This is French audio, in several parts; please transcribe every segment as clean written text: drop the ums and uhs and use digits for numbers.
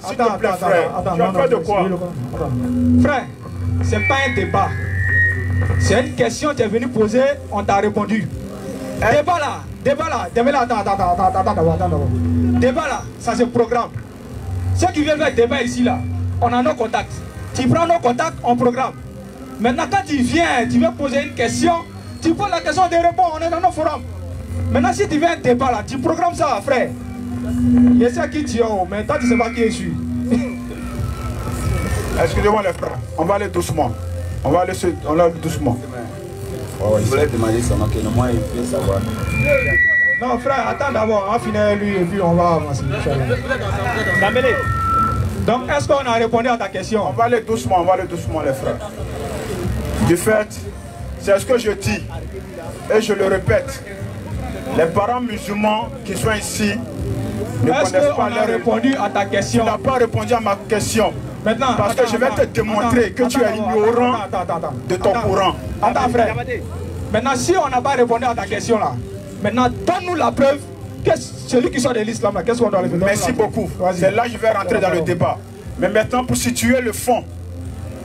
S'il te plaît, frère. Tu as peur de quoi? Frère, c'est pas un débat. C'est une question que tu es venu poser, on t'a répondu. Débat là, débat là, ça se programme. Ceux qui viennent faire débat ici là, on a nos contacts. Tu prends nos contacts, on programme. Maintenant quand tu viens poser une question, tu poses la question, tu réponds, on est dans nos forums. Maintenant si tu viens un débat là, tu programmes ça frère. Je sais qui tu es, mais toi tu sais pas qui je suis. Excusez-moi les frères, on va aller doucement. On va aller doucement. Je voulais demander seulement que moi il peut savoir. Non frère, attends d'abord, on va finir lui et puis on va avancer. Donc est-ce qu'on a répondu à ta question? On va aller doucement les frères. Du fait, c'est ce que je dis et je le répète. Les parents musulmans qui sont ici ne connaissent pas leur répondu à ta question. Tu n'as pas répondu à ma question. Maintenant, parce que je vais te démontrer que tu es ignorant de ton courant. Attends frère. Maintenant si on n'a pas répondu à ta question là, maintenant donne-nous la preuve que celui qui sort de l'islam là, qu'est-ce qu'on doit le faire? Merci beaucoup. C'est là que je vais rentrer dans le débat. Mais maintenant pour situer le fond,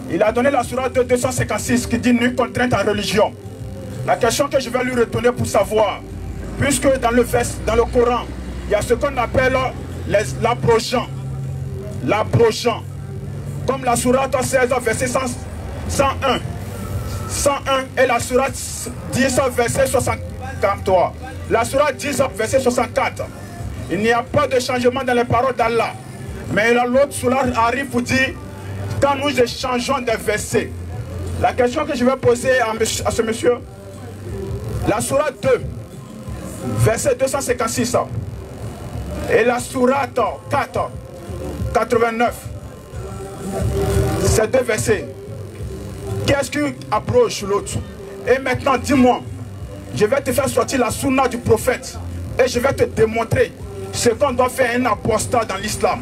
il a donné la sourate 256 qui dit nulle contrainte en religion. La question que je vais lui retourner pour savoir, puisque dans le Coran, il y a ce qu'on appelle l'abrogeant. L'abrogeant. Comme la sourate 16 verset 101. 101 et la sourate 10 verset 63. La sourate 10 verset 64. Il n'y a pas de changement dans les paroles d'Allah. Mais l'autre sourate arrive pour dire quand nous échangeons des versets. La question que je vais poser à ce monsieur, la sourate 2, verset 256, et la sourate 4, 89, ces deux versets, qu'est-ce qui approche l'autre? Et maintenant, dis-moi, je vais te faire sortir la sunna du prophète et je vais te démontrer ce qu'on doit faire un apostat dans l'islam.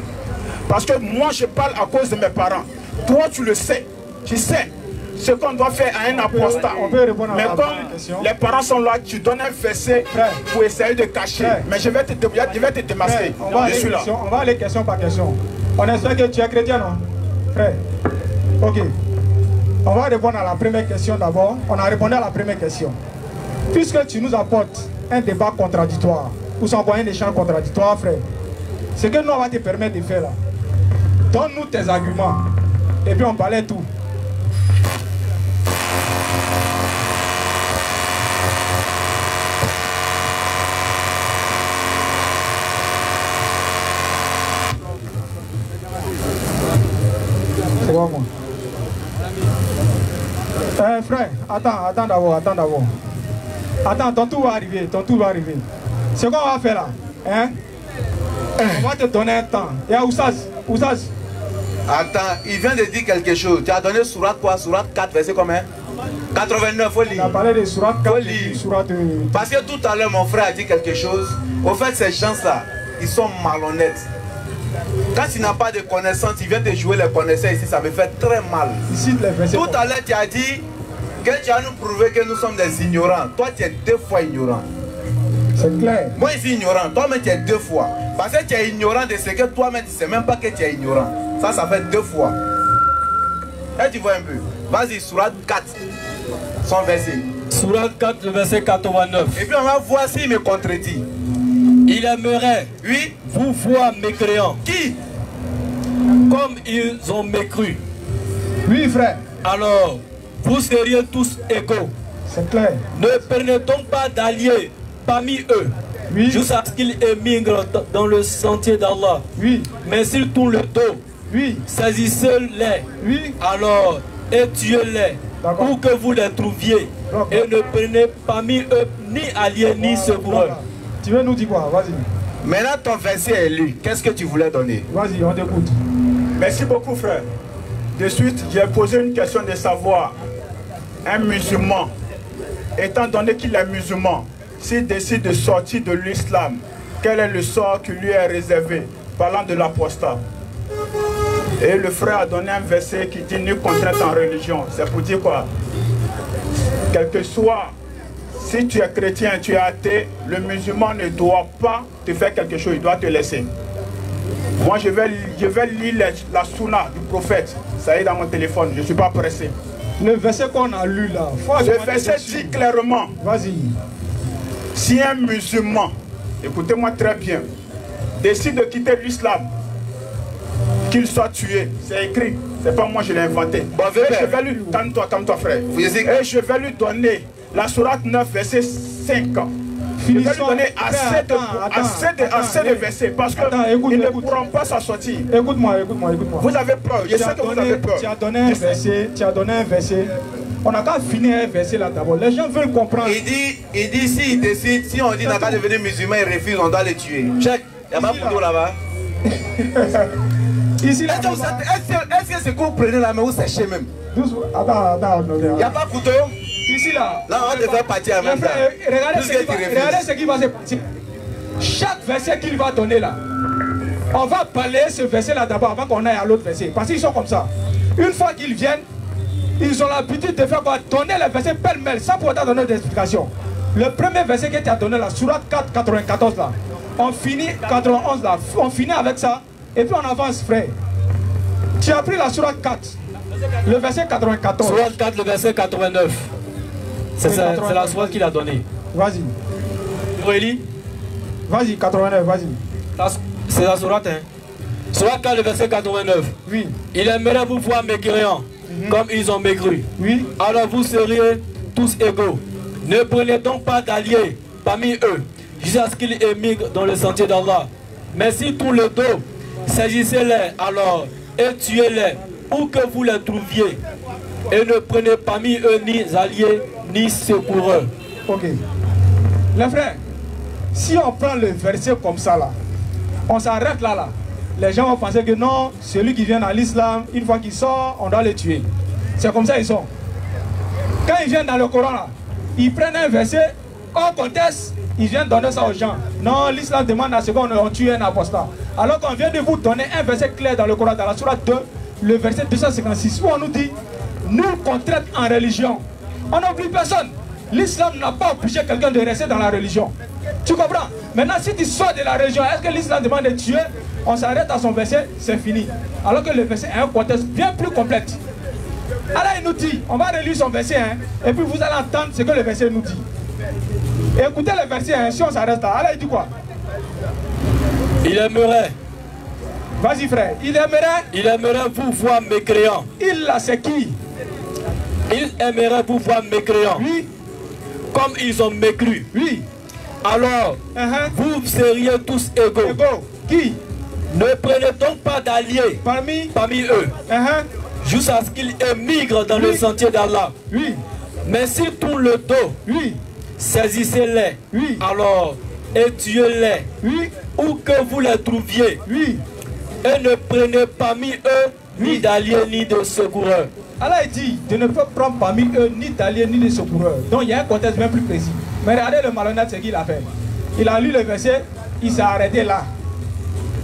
Parce que moi, je parle à cause de mes parents. Toi, tu le sais. Tu sais ce qu'on doit faire à un apostat. Mais comme les parents sont là, tu donnes un verset pour essayer de cacher. Mais je vais te démasquer. Je suis là. On va aller question par question. On espère que tu es chrétien, non? Frère. Ok. On va répondre à la première question d'abord. On a répondu à la première question. Puisque tu nous apportes un débat contradictoire, ou sans un échange contradictoire, frère, ce que nous on va te permettre de faire là, donne-nous tes arguments. Et puis on parlait tout. C'est bon, moi. Frère, attends d'abord. Attends, ton tour va arriver, Ce qu'on va faire là, hein? On va te donner un temps. Et à Oussaz. Attends, il vient de dire quelque chose. Tu as donné sourate quoi? Sourate 4, verset combien? 89, faut lire. Il a parlé de sourate 4, sourate... Parce que tout à l'heure, mon frère a dit quelque chose. Au fait, ces gens-là, ils sont malhonnêtes. Quand tu n'as pas de connaissances, tu viens de jouer les connaissances ici, ça me fait très mal. Tout à l'heure, tu as dit que tu as nous prouvé que nous sommes des ignorants. Toi, tu es 2 fois ignorant. C'est clair. Moi, je suis ignorant. Toi-même, tu es 2 fois. Parce que tu es ignorant de ce que toi-même, tu ne sais même pas que tu es ignorant. Ça fait 2 fois. Et tu vois un peu. Vas-y, sourate 4, son verset. Sourate 4, le verset 89. Et puis on va voir s'il me contredit. Il aimerait, oui, vous voir mécréants. Qui? Comme ils ont mécru. Oui, frère. Alors, vous seriez tous égaux. C'est clair. Ne prenez donc pas d'alliés parmi eux. Oui. Jusqu'à ce qu'ils émigrent dans le sentier d'Allah. Oui. Mais s'ils tournent le dos, oui, saisissez-les. Oui. Alors, et tuez-les. Où que vous les trouviez. Et ne prenez parmi eux ni alliés ni secoureux. Tu veux nous dire quoi? Vas-y. Maintenant, ton verset est lu. Qu'est-ce que tu voulais donner? Vas-y, on t'écoute. Merci beaucoup, frère. De suite, j'ai posé une question de savoir. Un musulman, étant donné qu'il est musulman, s'il décide de sortir de l'islam, quel est le sort qui lui est réservé? Parlant de l'apostat. Et le frère a donné un verset qui dit nulle contrainte en religion. C'est pour dire quoi? Quel que soit, si tu es chrétien, tu es athée, le musulman ne doit pas te faire quelque chose, il doit te laisser. Moi, je vais lire la sunna du prophète. Ça est dans mon téléphone, je ne suis pas pressé. Le verset qu'on a lu là. Le verset dit clairement. Vas-y. Si un musulman, écoutez-moi très bien, décide de quitter l'islam, qu'il soit tué. C'est écrit. C'est pas moi, je l'ai inventé. Bon, je vais lui... Calme-toi, frère. Et je vais lui donner la sourate 9, verset 5. Je vais lui donner assez de versets parce qu'ils ne pourront pas s'en sortir. Écoute-moi. Vous avez peur. Je sais que vous avez peur. Tu as donné un verset. On n'a qu'à finir un verset là d'abord. Les gens veulent comprendre. Il dit s'il décide, si on dit n'a qu'à devenir musulman, il refuse, on doit les tuer. Check. Il n'y a pas de là-bas. Est-ce que c'est que vous prenez la main ou séchez même? Attends. Il n'y a pas de couteau? Ici là. Là, on va te faire partir en même temps. Regardez ce qui va se passer. Chaque verset qu'il va donner là, on va parler ce verset là d'abord avant qu'on aille à l'autre verset. Parce qu'ils sont comme ça. Une fois qu'ils viennent, ils ont l'habitude de faire quoi? Donner les versets pêle-mêle sans pour autant donner d'explication. Le premier verset que tu as donné là, Sourate 4, 94 là, on finit 91 là, on finit avec ça et puis on avance, frère. Tu as pris la Sourate 4, le verset 94. Sourate 4, le verset 89. C'est la sourate qu'il a donnée. Vas-y. Aurélie? Vas-y, 89, vas-y. C'est la sourate, hein? Sourate 4, le verset 89. Oui. Il aimerait vous voir mécréants, comme ils ont maigri. Oui. Alors vous seriez tous égaux. Ne prenez donc pas d'alliés parmi eux, jusqu'à ce qu'ils émigrent dans le sentier d'Allah. Mais si tout le dos, saisissez-les alors et tuez-les, où que vous les trouviez. Et ne prenez parmi eux ni alliés, ni secoureux. Ok. Les frères, si on prend le verset comme ça là, on s'arrête là. Les gens vont penser que non, celui qui vient dans l'islam, une fois qu'il sort, on doit le tuer. C'est comme ça ils sont. Quand ils viennent dans le Coran là, ils prennent un verset, on conteste, ils viennent donner ça aux gens. Non, l'islam demande à ce qu'on tue un apostat. Alors qu'on vient de vous donner un verset clair dans le Coran, dans la sourate 2, le verset 256, où on nous dit, nul contrainte en religion. On n'oublie personne. L'islam n'a pas obligé quelqu'un de rester dans la religion. Tu comprends? Maintenant, si tu sors de la religion, est-ce que l'islam demande de tuer? On s'arrête à son verset, c'est fini. Alors que le verset est un contexte bien plus complète. Alors il nous dit, on va relire son verset, hein, et puis vous allez entendre ce que le verset nous dit. Et écoutez le verset, hein, si on s'arrête là. Alors il dit quoi? Il aimerait. Vas-y frère, il aimerait vous voir mécréants. Il là, c'est qui? Il aimerait vous voir mécréants. Oui. Comme ils ont mécru. Oui. Alors, vous seriez tous égaux. Qui? Ne prenez donc pas d'alliés parmi eux, jusqu'à ce qu'ils émigrent dans le sentier d'Allah. Oui. Mais si tout le dos, saisissez-les, alors, et tuez-les, où que vous les trouviez, et ne prenez parmi eux ni d'alliés ni de secoureurs. Allah dit de ne pas prendre parmi eux ni d'alliés ni de secoureurs. Donc il y a un contexte bien plus précis. Mais regardez le malhonnête, ce qu'il a fait. Il a lu le verset, il s'est arrêté là.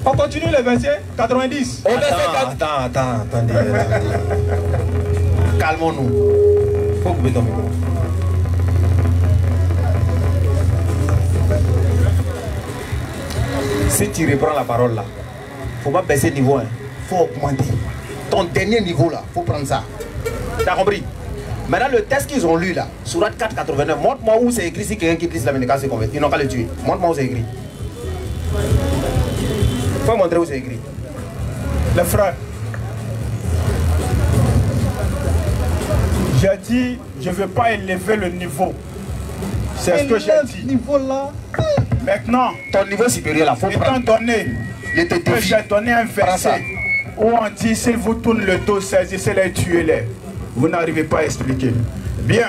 On continue le verset 90. Attendez. Calmons-nous. Faut couper ton micro. Si tu reprends la parole là, faut pas baisser le niveau, hein. Faut augmenter. Ton dernier niveau là, faut prendre ça. T'as compris? Maintenant le texte qu'ils ont lu là, Sourate 489, montre-moi où c'est écrit si quelqu'un quitte l'islam et se convertit. Ils n'ont qu'à le tuer. Montre-moi où c'est écrit. Faut montrer où c'est écrit. Les frères, j'ai dit, je ne veux pas élever le niveau. C'est ce que j'ai dit. Niveau là. Maintenant, ton niveau supérieur là, faut étant donné que j'ai donné un verset où on dit, s'il vous tourne le dos, saisissez-les et tuez-les. Vous n'arrivez pas à expliquer. Bien,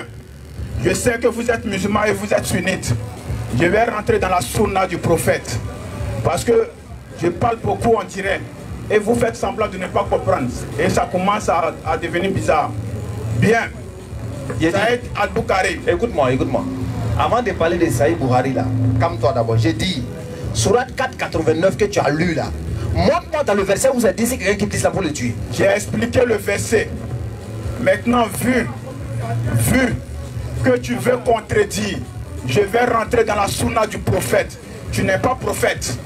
je sais que vous êtes musulmans et vous êtes sunnites. Je vais rentrer dans la sunna du prophète. Parce que je parle beaucoup, on dirait. Et vous faites semblant de ne pas comprendre. Et ça commence à devenir bizarre. Bien. Saïd Al-Bukhari. Écoute-moi. Avant de parler de Saïd Bukhari là, calme-toi d'abord. J'ai dit, Sourate 489 que tu as lu là, montre-moi dans le verset où c'est dit si quelqu'un qui dit ça pour le tuer. J'ai expliqué le verset. Maintenant, vu que tu veux contredire, je vais rentrer dans la sunna du prophète. Tu n'es pas prophète.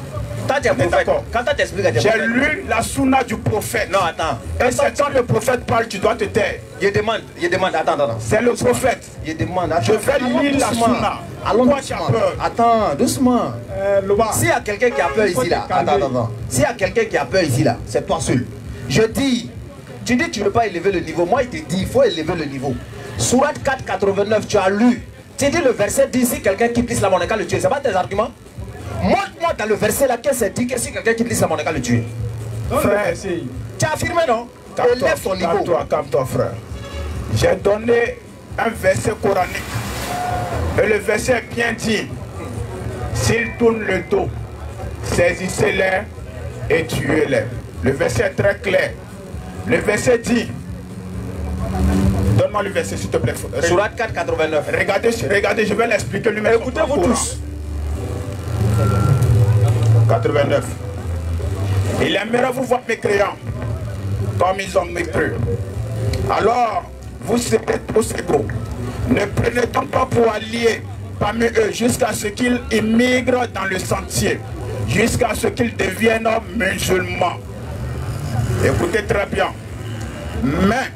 Toi, tu es prophète. Quand tu t'expliques, j'ai lu la sunna du prophète. Non, attends. Et c'est quand le prophète parle, tu dois te taire. Je demande, attends. C'est le prophète. Je demande, attends. Je vais lire la sunna. Pourquoi tu as peur? Attends, doucement. S'il y a quelqu'un qui a peur ici, là, attends. S'il y a quelqu'un qui a peur ici, là, c'est toi seul. Je dis, tu dis que tu ne veux pas élever le niveau. Moi, il te dit, il faut élever le niveau. Sourate 4, 89, tu as lu. Tu dis le verset dit si quelqu'un quitte l'islam, on n'est qu'à le tuer. C'est pas tes arguments? Montre-moi dans le verset laquelle c'est dit que si quelqu'un quitte l'islam, on n'est qu'à le tuer. Frère, tu as affirmé, non? Élève ton niveau. Calme-toi, frère. J'ai donné un verset coranique. Et le verset est bien dit. S'ils tournent le dos, saisissez-les et tuez-les. Le verset est très clair. Le verset dit. Donne-moi le verset, s'il te plaît. Sourate 4, 89. Regardez, je vais l'expliquer lui-même. Écoutez-vous tous. 89. Il aimerait vous voir mécréants, comme ils ont mécru. Alors, vous serez tous égaux. Ne prenez donc pas pour alliés parmi eux jusqu'à ce qu'ils immigrent dans le sentier, jusqu'à ce qu'ils deviennent musulmans. Écoutez très bien. Mais,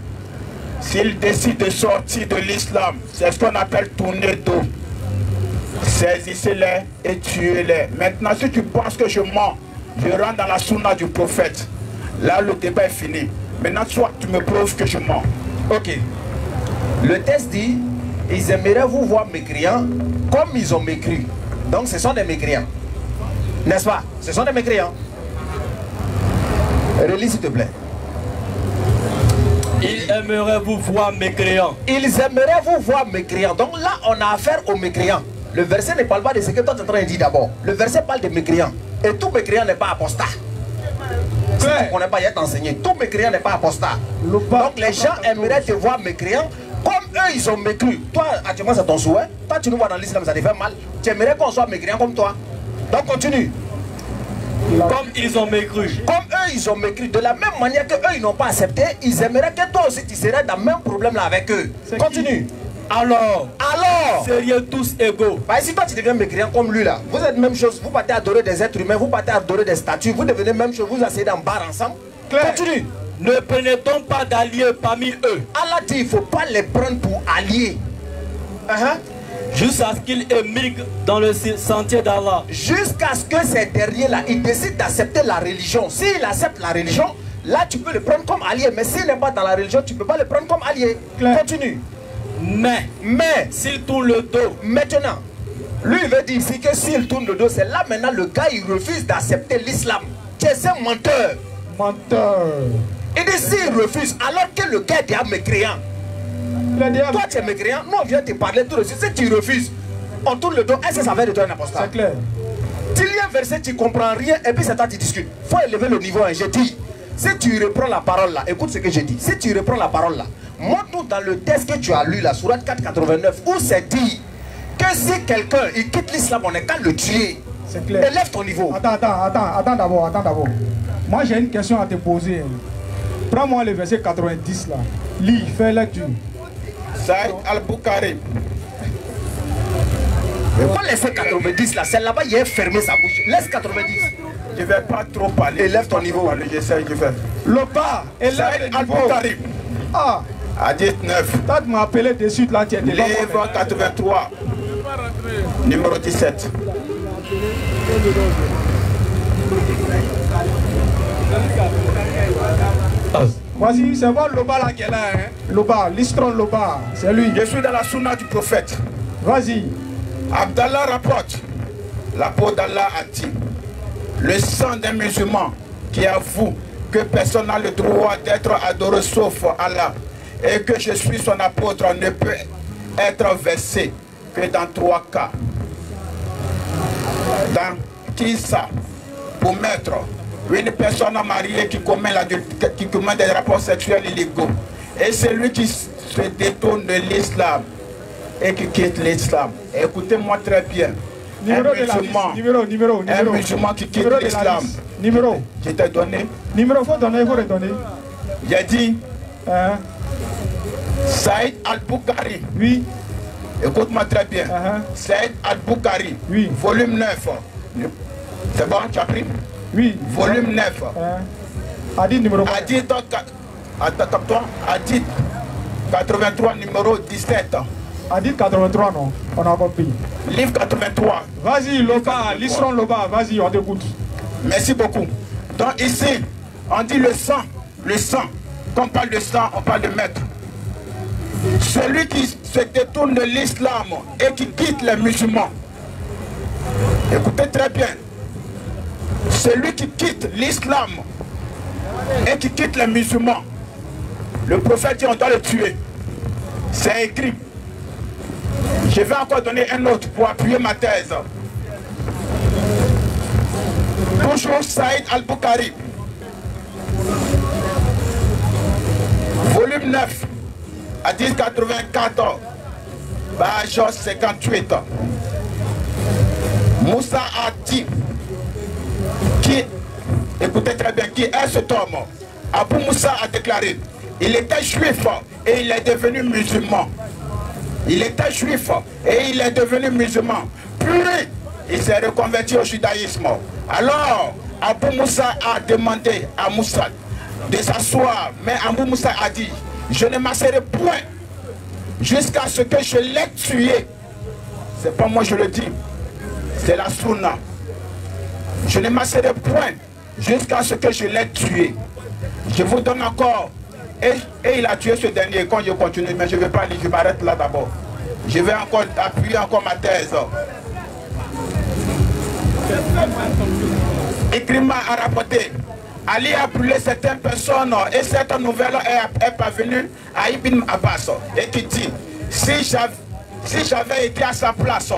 s'ils décident de sortir de l'islam, c'est ce qu'on appelle tourner dos. Saisissez-les et tuez-les. Maintenant, si tu penses que je mens, je rentre dans la sunna du prophète. Là, le débat est fini. Maintenant, soit tu me prouves que je mens. Ok. Le texte dit, ils aimeraient vous voir mécréants comme ils ont mécru. Donc, ce sont des mécréants. N'est-ce pas? Ce sont des mécréants. Relis, s'il te plaît. Ils aimeraient vous voir mécréants. Ils aimeraient vous voir mécréants. Donc là, on a affaire aux mécréants. Le verset ne parle pas de ce que toi tu es en train de dire d'abord. Le verset parle de mécréants. Et tout mécréant n'est pas apostat. Si tu ne connais pas, il a enseigné. Tout mécréant n'est pas apostat. Donc les gens aimeraient te voir mécréant comme eux ils ont mécru. Toi, actuellement c'est ton souhait. Toi tu nous vois dans l'islam, ça te fait mal. Tu aimerais qu'on soit mécréant comme toi. Donc continue. Comme ils ont mécru. Comme eux ils ont mécru. De la même manière que eux ils n'ont pas accepté, ils aimeraient que toi aussi tu serais dans le même problème là avec eux. Continue. Alors, seriez tous égaux. Bah, si toi tu deviens mécréant comme lui là, vous êtes même chose, vous partez adorer des êtres humains, vous partez adorer des statues, vous devenez même chose, vous asseyez dans le bar ensemble. Continue. Ne prenez donc pas d'alliés parmi eux. Allah dit il ne faut pas les prendre pour alliés. Jusqu'à ce qu'ils émigrent dans le sentier d'Allah. Jusqu'à ce que ces derniers-là, ils décident d'accepter la religion. S'ils acceptent la religion, là tu peux le prendre comme allié. Mais s'il n'est pas dans la religion, tu ne peux pas le prendre comme allié. Continue. Mais s'il tourne le dos, maintenant, lui il veut dire ici que s'il tourne le dos, c'est là maintenant le gars il refuse d'accepter l'islam. Tu es un menteur. Il dit s'il refuse, alors que le gars est déjà mécréant. Toi tu es mécréant, nous on vient te parler tout de suite. Si tu refuses, on tourne le dos, est-ce que ça va être de toi un apostat? C'est clair. Tu lis un verset, tu comprends rien et puis c'est toi qui discutes. Il faut élever le niveau. J'ai dit, si tu reprends la parole là, écoute ce que j'ai dit. Si tu reprends la parole là, montre-nous dans le texte que tu as lu, la sourate 489, où c'est dit que si quelqu'un il quitte l'islam, on n'est qu'à le tuer. C'est clair. Élève ton niveau. Attends d'abord. Moi j'ai une question à te poser. Prends-moi le verset 90 là. Lis, fais lecture. Saïd Al-Bukhari. Pas laisser 90 là, c'est là-bas, il a fermé sa bouche. Laisse 90. Je ne vais pas trop parler. Élève ton niveau. J'essaie de faire. Le bas, élève le niveau. Al-Bukhari. Ah. Hadith 9. Toi tu m'as appelé de suite là, tu étais pas. Livre 83. Numéro 17. Voici, c'est bon Loba là qui est là. Hein? Loba, l'istron Loba, c'est lui. Je suis dans la sunna du prophète. Vas-y. Abdallah rapporte. La peau d'Allah a dit. Le sang d'un musulman qui avoue que personne n'a le droit d'être adoré sauf Allah et que je suis son apôtre ne peut être versé que dans 3 cas. Dans qui ça? Pour mettre une personne mariée qui commet des rapports sexuels illégaux et celui qui se détourne de l'islam et qui quitte l'islam. Écoutez-moi très bien. Un musulman qui quitte l'islam. Numéro. Je t'ai donné. Numéro, faut donner, faut redonner. J'ai dit. Saïd Al-Bukhari. Oui. Écoute-moi très bien. Saïd Al-Bukhari. Oui. Volume 9. C'est bon, tu as pris? Oui. Volume 9. Hadith numéro. Hadith, attends, toi. Hadith 83, numéro 17. Hadith 83, non? On a compris. Livre 83. Vas-y, Loba, l'Isron Loba, vas-y, on t'écoute. Merci beaucoup. Donc ici, on dit le sang. Le sang. Quand on parle de sang, on parle de maître. Celui qui se détourne de l'islam et qui quitte les musulmans. Écoutez très bien. Celui qui quitte l'islam et qui quitte les musulmans, le prophète dit on doit le tuer. C'est écrit. Je vais encore donner un autre pour appuyer ma thèse. Toujours Saïd Al-Bukhari. Volume 9. Hadith 84. Page 58. Moussa a dit, écoutez très bien, qui est cet homme? Abu Moussa a déclaré, il était juif et il est devenu musulman. Il était juif et il est devenu musulman. Puis, il s'est reconverti au judaïsme. Alors, Abu Moussa a demandé à Moussa de s'asseoir. Mais Abu Moussa a dit, je ne m'asserai point jusqu'à ce que je l'ai tué. C'est pas moi je le dis. C'est la sunna. Je ne m'asserai point jusqu'à ce que je l'ai tué. Je vous donne encore. Et il a tué ce dernier. Quand je continue, mais je ne vais pas lire, je m'arrête là d'abord. Je vais encore appuyer encore ma thèse. Ikrima a rapporté. Ali a brûlé certaines personnes et cette nouvelle est parvenue à Ibn Abbas et qui dit, si j'avais été à sa place,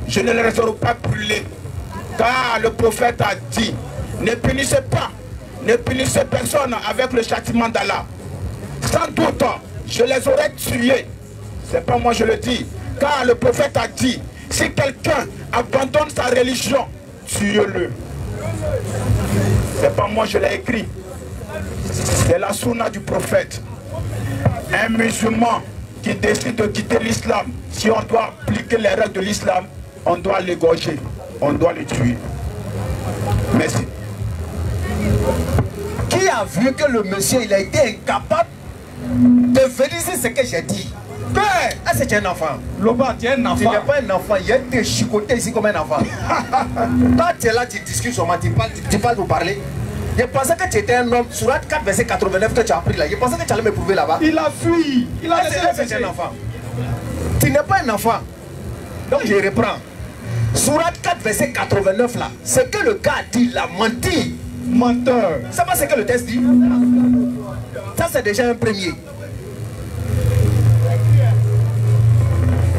je ne les aurais pas brûlés. Car le prophète a dit, ne punissez personne avec le châtiment d'Allah. Sans doute, je les aurais tués. C'est pas moi je le dis. Car le prophète a dit, si quelqu'un abandonne sa religion, tuez-le. C'est pas moi je l'ai écrit. C'est la sunna du prophète. Un musulman qui décide de quitter l'islam, si on doit appliquer les règles de l'islam, on doit l'égorger, on doit le tuer. Merci. Qui a vu que le monsieur il a été incapable de vérifier ce que j'ai dit? Ah, c'est un enfant. Loba, tu es un enfant. Tu n'es pas un enfant, il y a des chicotés ici comme un enfant. Toi, tu es là, tu discutes sur moi, tu parles pour parler. Je pensais que tu étais un homme. Surat 4, verset 89 que tu as appris là. Je pensais que tu allais me prouver là-bas. Il a fui. Il a laissé c'est un enfant. Tu n'es pas un enfant. Donc je reprends. Surat 4, verset 89 là. Ce que le gars dit, il a menti. Menteur. C'est pas ce que le texte dit. Ça, c'est déjà un premier.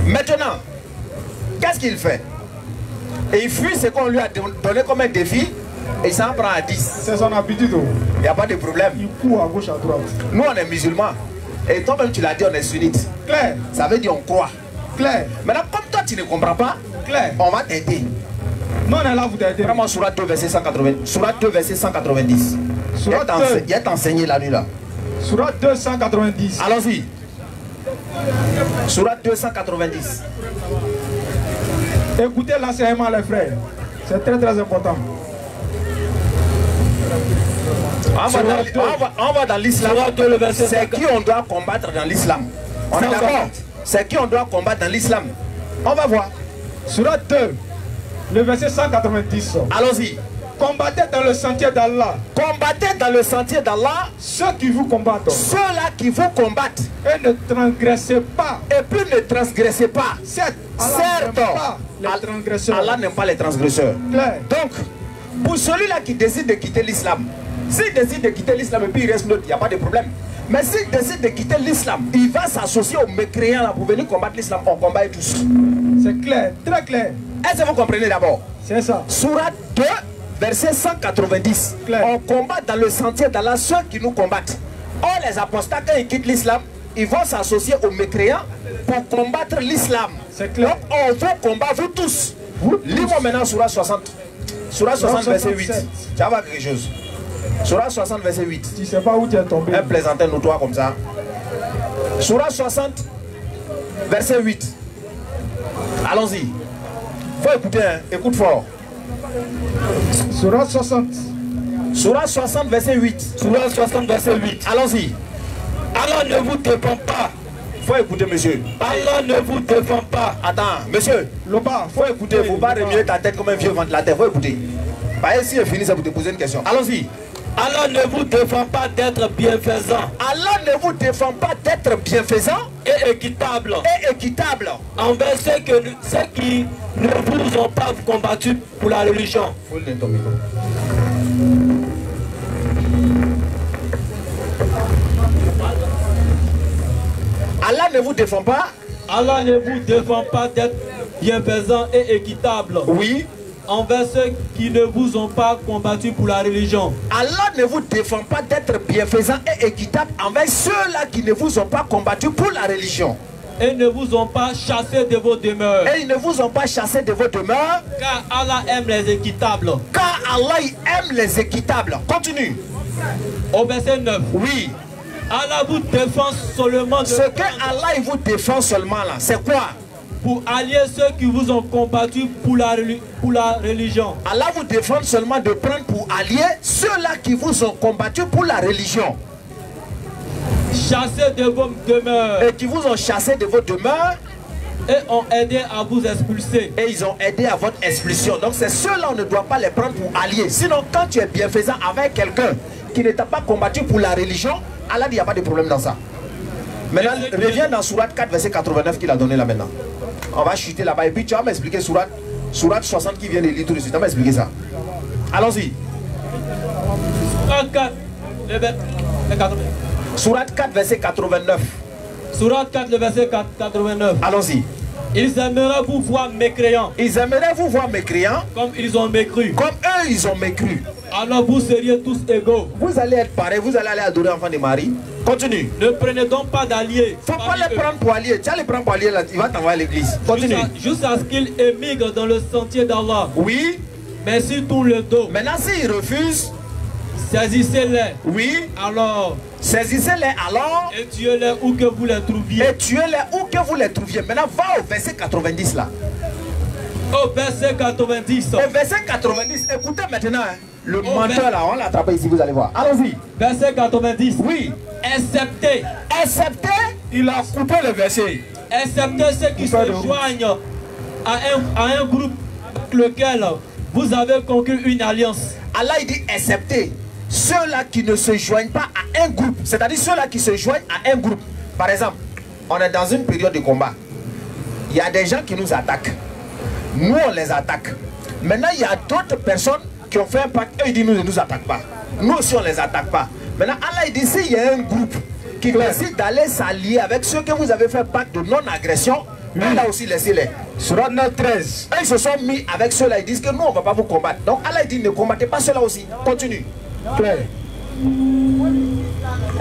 Maintenant, qu'est-ce qu'il fait? Et il fuit ce qu'on lui a donné comme un défi et il s'en prend à 10. C'est son habitude. Il n'y a pas de problème. Il court à gauche, à droite. Nous, on est musulmans. Et toi-même, tu l'as dit, on est sunnites. Claire. Ça veut dire on croit. Claire. Maintenant, comme toi, tu ne comprends pas, Claire, on va t'aider. Non, on est là, vous t'aider. Vraiment, Surat 2, verset 180. Surat 2, verset 190. Surat 2. Il a enseigné la nuit là. Surat 290. Allons-y. Surat 290. Écoutez l'enseignement, les frères. C'est très très important. On va dans l'islam. C'est qui on doit combattre dans l'islam. On est d'accord? C'est qui on doit combattre dans l'islam. On va voir. Surat 2, le verset 190. Allons-y. Combattez dans le sentier d'Allah. Combattez dans le sentier d'Allah ceux qui vous combattent. Ceux-là qui vous combattent. Et ne transgressez pas. Et puis ne transgressez pas. Certes, Allah n'aime pas les transgresseurs. Claire. Donc, pour celui-là qui décide de quitter l'islam, s'il décide de quitter l'islam et puis il reste l'autre, il n'y a pas de problème. Mais s'il décide de quitter l'islam, il va s'associer aux mécréants là pour venir combattre l'islam. On combat tous. C'est clair, très clair. Est-ce que vous comprenez d'abord? C'est ça. Surat 2, verset 190. Claire. On combat dans le sentier d'Allah ceux qui nous combattent. Or, les apostats, quand ils quittent l'islam, ils vont s'associer aux mécréants pour combattre l'islam. C'est clair. Donc, on vous combat, vous tous. Lis-moi maintenant Surat 60. Surat 60, verset 8. Tu vas voir quelque chose. Surat 60, verset 8. Tu ne sais pas où tu es tombé. Un plaisantin notoire comme ça. Surat 60, verset 8. Allons-y. Faut écouter, hein. Écoute fort. Sourate 60. Sourate 60, verset 8. Sourate 60, verset 8. Allons-y. Allah ne vous défend pas. Faut écouter, monsieur. Allah ne vous défend pas. Attends, monsieur. Loba, Faut écouter. Faut pas remuer ta tête comme un vieux ventilateur. Faut écouter. Pas si est fini, ça vous te poser une question. Allons-y. Allah ne vous défend pas d'être bienfaisant. Allah ne vous défend pas d'être bienfaisant et équitable. Envers ceux qui ne vous ont pas combattu pour la religion. Allah ne vous défend pas. Allah ne vous défend pas d'être bienfaisant et équitable. Oui. Envers ceux qui ne vous ont pas combattu pour la religion. Allah ne vous défend pas d'être bienfaisant et équitable envers ceux-là qui ne vous ont pas combattu pour la religion. Et ne vous ont pas chassé de vos demeures. Et ils ne vous ont pas chassé de vos demeures. Car Allah aime les équitables. Car Allah aime les équitables. Continue. Au verset 9. Oui. Allah vous défend seulement de... Ce que Allah il vous défend seulement là, c'est quoi? Pour allier ceux qui vous ont combattu pour la religion. Allah vous défend seulement de prendre pour allier ceux-là qui vous ont combattu pour la religion. Chassés de vos demeures. Et qui vous ont chassé de vos demeures. Et ont aidé à vous expulser. Et ils ont aidé à votre expulsion. Donc c'est ceux-là, on ne doit pas les prendre pour alliés. Sinon, quand tu es bienfaisant avec quelqu'un qui ne t'a pas combattu pour la religion, Allah dit il n'y a pas de problème dans ça. Maintenant, reviens dans Sourate 4, verset 89 qu'il a donné là maintenant. On va chuter là-bas et puis tu vas m'expliquer Sourate 60 qui vient de lire tout de suite. Tu vas m'expliquer ça. Allons-y. Sourate 4, verset 89. Sourate 4, le verset 89. Allons-y. Ils aimeraient vous voir mécréants. Ils aimeraient vous voir mécréants. Comme ils ont mécru. Comme eux, ils ont mécru. Alors vous seriez tous égaux. Vous allez être pareils, vous allez aller adorer l'enfant de Marie. Continue. Ne prenez donc pas d'alliés. Faut pas les prendre pour alliés. Tu vas les prendre pour alliés là, il va t'envoyer à l'église. Continue. Jusqu'à ce qu'ils émigrent dans le sentier d'Allah. Oui. Mais s'ils tournent le dos. Maintenant, s'ils refusent, saisissez-les. Oui. Alors. Saisissez-les alors. Et tuez-les où que vous les trouviez. Et tuez-les où que vous les trouviez. Maintenant, va au verset 90 là. Au verset 90. Au verset 90. Écoutez maintenant. Hein. Le menteur là, on l'a attrapé ici, vous allez voir. Allons-y. Verset 90. Oui. Excepté. Excepté. Il a coupé le verset. Excepté ceux qui se joignent à un groupe avec lequel vous avez conclu une alliance. Allah il dit excepté ceux-là qui ne se joignent pas à un groupe. C'est-à-dire ceux-là qui se joignent à un groupe. Par exemple, on est dans une période de combat. Il y a des gens qui nous attaquent. Nous, on les attaque. Maintenant, il y a d'autres personnes qui ont fait un pacte. Eux, ils disent, nous ne nous attaquent pas. Nous aussi, on ne les attaque pas. Maintenant, Allah, il dit, s'il y a un groupe qui décide d'aller s'allier avec ceux que vous avez fait pacte de non-agression, là aussi, laissez-les. Surat 13. Eux, ils se sont mis avec ceux-là. Ils disent que nous, on ne va pas vous combattre. Donc, Allah, il dit, ne combattez pas ceux-là aussi. Continue. Claire.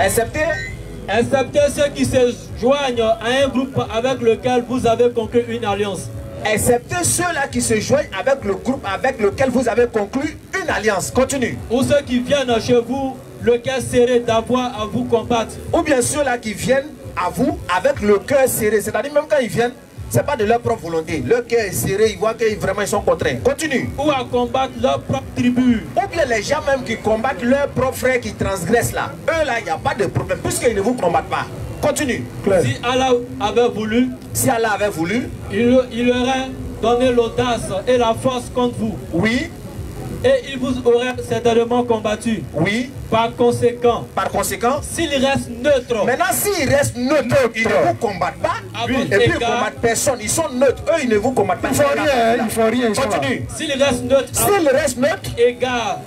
Excepté ceux qui se joignent à un groupe avec lequel vous avez conclu une alliance. Excepté ceux-là qui se joignent avec le groupe avec lequel vous avez conclu une alliance. Continue. Ou ceux qui viennent chez vous, le cœur serré d'avoir à vous combattre. Ou bien ceux-là qui viennent à vous avec le cœur serré. C'est-à-dire même quand ils viennent, ce n'est pas de leur propre volonté. Le cœur est serré, ils voient qu'ils vraiment ils sont contraints. Continue. Ou à combattre leur propre tribu. Ou bien les gens même qui combattent leurs propres frères qui transgressent là. Eux là, il n'y a pas de problème puisqu'ils ne vous combattent pas. Continue. Si Allah avait voulu, il aurait donné l'audace et la force contre vous. Oui. Et il vous aurait certainement combattu. Oui. Par conséquent, s'il reste neutre. Maintenant, s'il reste neutre, ils ne vous combattent pas. Oui. Et puis ils ne combattent personne. Ils sont neutres. Eux, ils ne vous combattent pas. Il faut rien. Continue. S'il reste neutre, égard,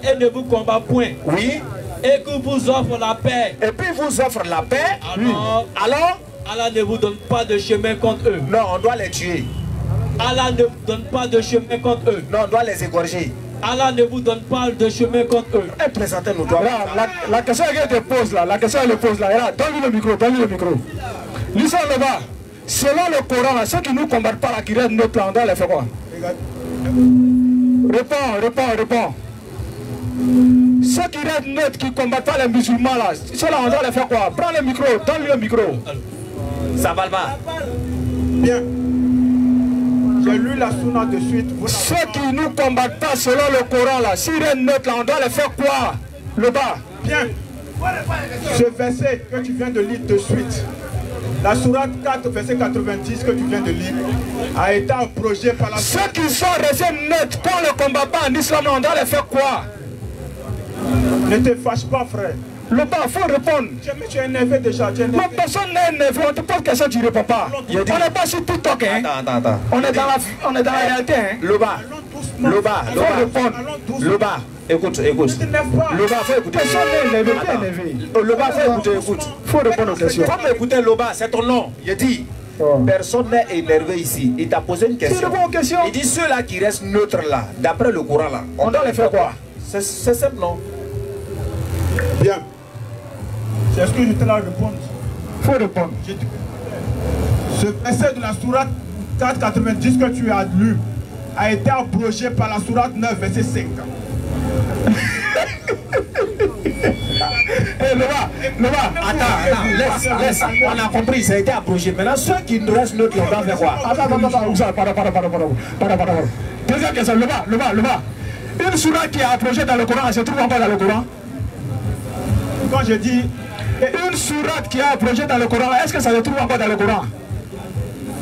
et ne vous combat point. Oui. Et que vous offre la paix. Et puis vous offre la paix. Alors Allah ne vous donne pas de chemin contre eux. Non, on doit les tuer. Allah ne vous donne pas de chemin contre eux. Non, on doit les égorger. Allah ne vous donne pas de chemin contre eux. Et présentez-nous toi. La question qu'elle te pose là, donne-lui le micro. Listen là-bas. Selon le Coran, ceux qui ne nous combattent pas, là, qui restent notre là, on doit les faire quoi? Réponds. Ceux qui restent neutres, qui ne combattent pas les musulmans là, ceux-là on doit les faire quoi? Prends le micro, donne-lui le micro. Ça va pas. Bien. J'ai lu la sunna de suite. Ceux qui nous combattent pas selon le Coran là, si rien neutre là, on doit les faire quoi? Le bas. Bien. Ce verset que tu viens de lire de suite, la sourate 4, verset 90 que tu viens de lire, a été abrogé par la Ceux qui sont restés neutres, quand le combat pas en islam, on doit les faire quoi? Ne te fâche pas, frère. Le bas, il faut répondre. Tu es énervé déjà. Non, personne n'est énervé. On te pose question, tu ne réponds pas. On n'est pas sur TikTok. Hein. Attends. On est dans la réalité. Hein. Le bas. Écoute. Le bas, faut écouter. Personne n'est énervé. Le bas, faut écouter, écoute. Faut répondre aux questions. Faut m'écouter, le bas, c'est ton nom. Il dit. Personne n'est énervé ici. Il t'a posé une question. Il dit ceux-là qui restent neutres là, d'après le Coran là, on doit les faire quoi? C'est simple, non? Bien. C'est ce que je te la répondre. Faut répondre. Ce verset de la sourate 490 que tu as lu a été abrogé par la sourate 9, verset 5. Attends, laisse. On a compris, ça a été abrogé. Maintenant, ceux qui nous restent neutres, on va faire quoi? Attends. Deuxième question, le bas. Une sourate qui est abrogée dans le Coran, elle se trouve encore dans le Coran? Quand je dis une sourate qui est abrogée dans le Coran, est-ce que ça se trouve encore dans le Coran?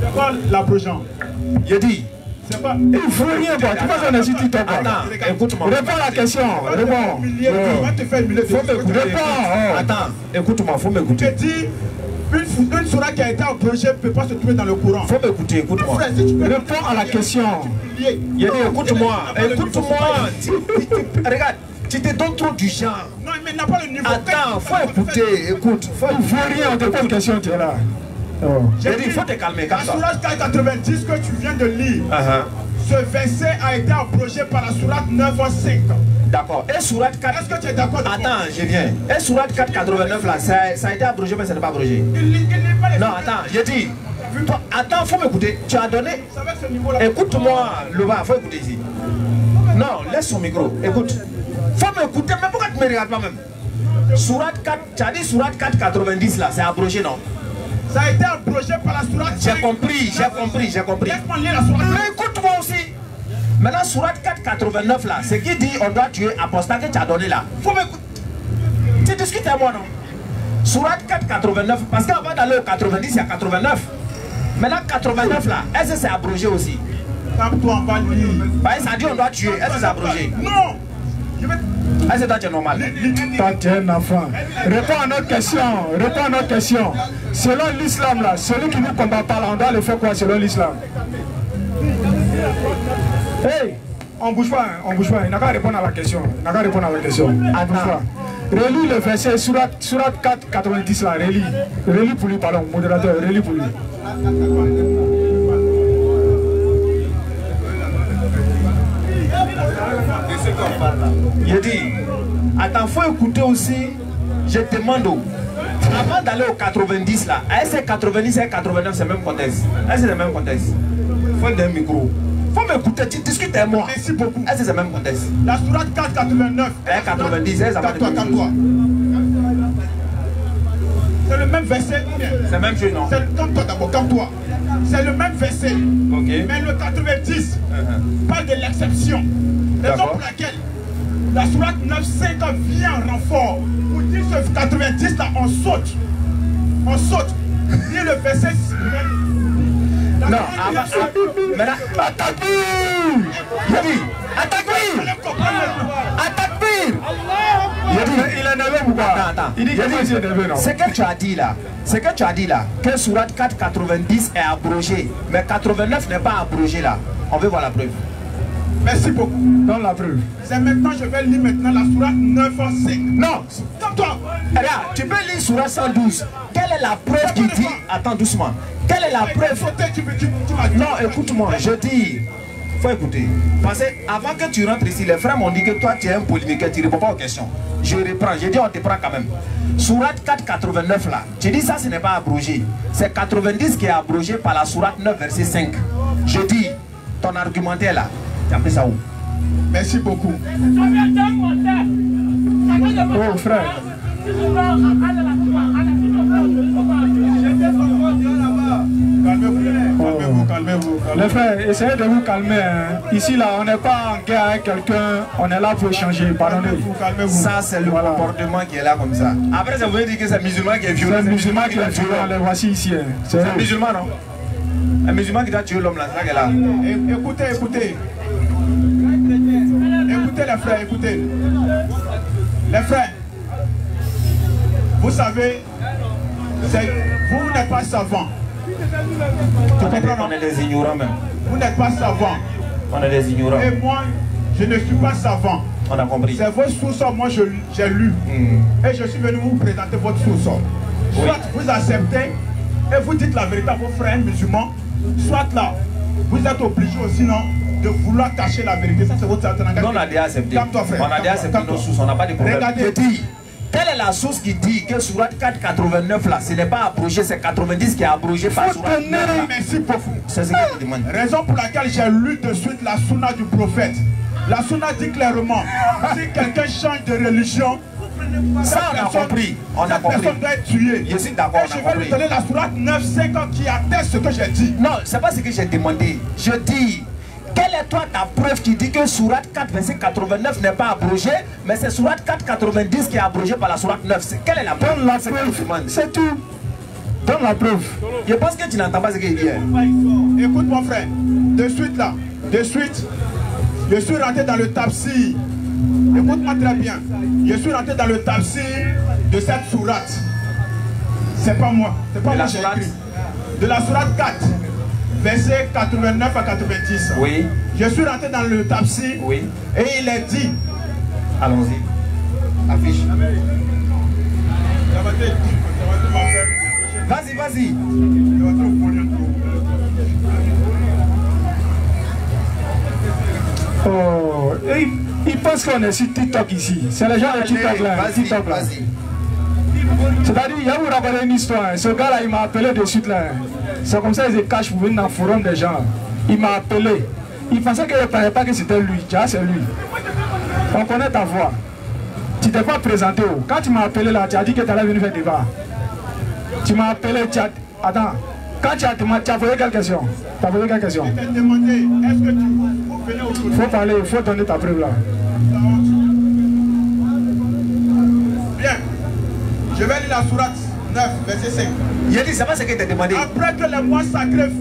C'est quoi l'abrogeant? Je dis. C'est pas. Il ne faut rien voir. Tu vas en citer ton. Attends, écoute-moi. Réponds à la question. Réponds. Attends, écoute-moi, faut m'écouter. Je dis, une sourate qui a été abrogée ne peut pas se trouver dans le Coran. Faut m'écouter, écoute-moi. Réponds à la question. Je dis, écoute-moi. Regarde. Tu te donnes trop du genre. Non, mais il n'a pas le niveau. Attends, faut écouter, écoute. Il ne faut rien, on te pose une question, tu es là. J'ai dit, il faut te calmer comme ça. La sourate 490 que tu viens de lire, ce verset a été abrogé par la sourate 9.5. D'accord. Et sourate 4... Est-ce que tu es d'accord? Attends, je viens. Et sourate 489 là, ça a été abrogé, mais ça n'est pas abrogé. Non, attends, j'ai dit... Attends, faut m'écouter. Tu as donné... Écoute-moi, le bas, faut écouter ici. Non, laisse son micro. Écoute. Faut m'écouter, mais pourquoi tu ne me regardes pas même? Sourate 4, tu as dit sourate 490 là, c'est abrogé, non? Ça a été abrogé par la sourate. J'ai compris. Laisse-moi lire la sourate. Mais écoute-moi aussi. Maintenant, sourate 489 là, c'est qui dit on doit tuer apostat que tu as donné là. Faut m'écouter. Tu discutes à moi, non? Sourate 489, parce qu'avant d'aller au 90, il y a 89. Maintenant, 89 là, est-ce que c'est abrogé aussi? Calme-toi, on va lire. Bah, ça dit on doit tuer, est-ce que c'est abrogé? Non. Est-ce que toi tu es normal? Toi tu es un enfant. Réponds à notre question. Selon l'islam là, celui qui nous combat pas là, on doit le faire quoi selon l'islam? Hey, on bouge pas. Il n'a qu'à répondre à la question. On bouge pas. Relis le verset surat 490 là, relis pour lui, pardon, modérateur, relis pour lui. Je dis, attends, faut écouter aussi, je demande, avant d'aller au 90 là, est-ce que 90 et 89 c'est le même contexte? Est-ce que c'est le même contexte? Faut un micro. Faut m'écouter, tu discutes avec moi. Merci beaucoup. Est-ce que c'est le même contexte? La sourate 489. 90, ça va calme-toi. C'est le même verset. C'est le même chose, non? Calme-toi d'abord, calme-toi. C'est le même verset. Ok. Mais le 90 parle de l'exception. Raison pour laquelle la sourate 9.5 vient en renfort. Pour dire ce 90 là, on saute. Lis le verset. Non, maintenant, attaque-lui. Il est énervé ou quoi? Attends. Il dit qu'il est énervé, non? Ce que tu as dit là, que sourate 490 est abrogé, mais 89 n'est pas abrogé là. On veut voir la preuve. Merci beaucoup. Donne la preuve. C'est maintenant, je vais lire maintenant la sourate 9.5. Non. Comme toi. Regarde, tu peux lire sourate 112. Quelle est la preuve qui dit... Attends doucement. Quelle est la preuve? Non, écoute-moi, je dis... Faut écouter. Parce que avant que tu rentres ici, les frères m'ont dit que toi tu es un polémique, tu ne réponds pas aux questions. Je reprends, j'ai dit on te prend quand même. Sourate 489 là, tu dis ça ce n'est pas abrogé. C'est 90 qui est abrogé par la sourate 9 verset 5. Je dis, ton argumentaire là, tu as pris ça où? Merci beaucoup. Oh frère. Calmez-vous. calmez-vous. Les frères, essayez de vous calmer. Hein. Ici, là, on n'est pas en guerre avec quelqu'un, on est là pour échanger. Pardonnez. Calmez-vous. Ça, c'est le comportement qui est là comme ça. Après, ça veut dire que c'est un musulman qui est violent. C'est un musulman qui est violent, les voici ici. Hein. C'est un musulman, non? Un musulman qui doit tuer l'homme là, c'est ça qu'elle a. Écoutez, écoutez. Écoutez les frères, écoutez. Les frères, vous savez, vous n'êtes pas savants. On est des ignorants même. Vous n'êtes pas savants. On est des ignorants. Et moi, je ne suis pas savant. On a compris. C'est votre sous-sol, moi j'ai lu. Et je suis venu vous présenter votre sous-sol. Soit vous acceptez et vous dites la vérité à vos frères musulmans, soit là, vous êtes obligés aussi non, de vouloir cacher la vérité. Ça c'est votre engagement. On a déjà accepté. Calme-toi, frère. On a déjà accepté nos sources, on n'a pas de problème. Regardez. Je dis, quelle est la source qui dit que Surat 489 là, ce n'est pas abrogé, c'est 90 qui est abrogé par Surat 9 là. Merci beaucoup. C'est ce que je demande. Raison pour laquelle j'ai lu de suite la sunna du prophète. La sunna dit clairement, si quelqu'un change de religion, ça on a compris. On a compris. Personne doit être tué. Je suis d'accord. Et je vais lui donner la sourate 9:50 qui atteste ce que j'ai dit. Non, c'est pas ce que j'ai demandé. Je dis, quelle est toi ta preuve qui dit que Sourate 4, verset 89 n'est pas abrogé, mais c'est Sourate 4, 90 qui est abrogé par la Sourate 9. Quelle est la preuve? Donne la preuve. C'est tout. Donne la preuve. Je pense que tu n'entends pas ce qu'il dit. Écoute mon frère, de suite là, de suite, je suis rentré dans le tafsir. Écoute-moi très bien. Je suis rentré dans le tafsir de cette sourate. C'est pas moi. C'est pas moi qui j'ai écrit. De la sourate 4, verset 89 à 90. Oui. Je suis rentré dans le tafsir. Oui. Et il est dit. Allons-y. Affiche. Vas-y, vas-y. Oh, il pense qu'on est sur TikTok ici. C'est les gens de TikTok là. TikTok là. C'est-à-dire, il y a vous raconter une histoire. Ce gars-là, il m'a appelé de suite là. C'est comme ça qu'ils se cachent pour venir dans le forum des gens. Il m'a appelé. Il pensait qu'il ne parlait pas que c'était lui. Tu vois, c'est lui. On connaît ta voix. Tu t'es pas présenté. Quand tu m'as appelé là, tu as dit que tu allais venir faire débat. Tu m'as appelé, tu as... Attends. Quand tu as posé quelle question? Tu as posé quelle question? Je t'ai demandé, est-ce que vous venez au il faut parler, il faut donner ta preuve là. Bien. Je vais lire la sourate 9, verset 5. Il a dit, c'est pas ce que tu as demandé. Après que les mois sacrés...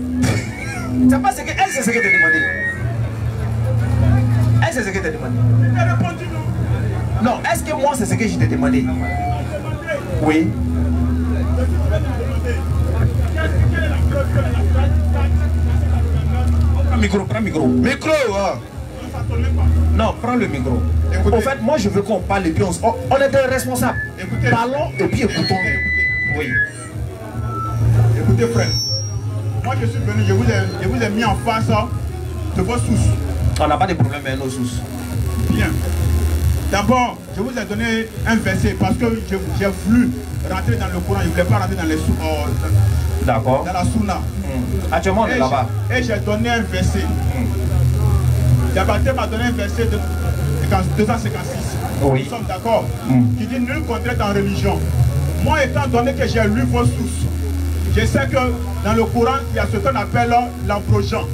C'est pas ce que... Elle, c'est ce que tu as demandé. Elle, c'est ce que tu as demandé. J'ai répondu non. Non, est-ce que moi, c'est ce que je t'ai demandé? Oui. Prends le micro, prends le micro. Micro, non, prends le micro. Écoutez. En fait, moi, je veux qu'on parle et puis on est des responsables. Écoutez. Parlons et puis écoutons. Oui. Écoutez, frère. Moi, je suis venu, je vous ai mis en face de vos sources. On n'a pas de problème avec nos sources. Bien. D'abord, je vous ai donné un verset parce que j'ai voulu rentrer dans le Coran. Je ne voulais pas rentrer dans les D'accord. dans la sunna. Actuellement, on est là-bas. Et j'ai donné un verset. Diabaté m'a donné un verset de 256. Oui. Nous sommes d'accord. Qui dit nul contraire en religion. Moi, étant donné que j'ai lu vos sources, je sais que dans le Coran, il y a ce qu'on appelle l'abrogeant.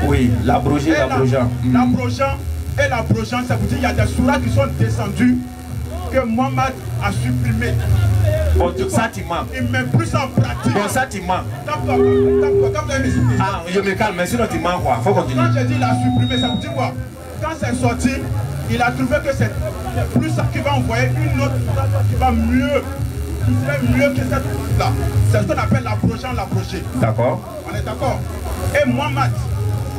Oui, l'abrogeant. L'abrogeant et l'abrogeant, ça veut dire qu'il y a des sourates qui sont descendues que Mohamed a supprimées. Bon, ça tu mens. Il met plus en pratique. Bon, ça tu mens. Ah, je me calme, mais sinon tu mens quoi. Faut continuer. Quand j'ai dit il a supprimé, ça veut dire quoi? Quand c'est sorti, il a trouvé que c'est plus ça qui va envoyer une autre qui va mieux. Qui fait mieux que cette là. C'est ce qu'on appelle l'abrogeant, l'abrogé. D'accord. On est d'accord. Et Mohamed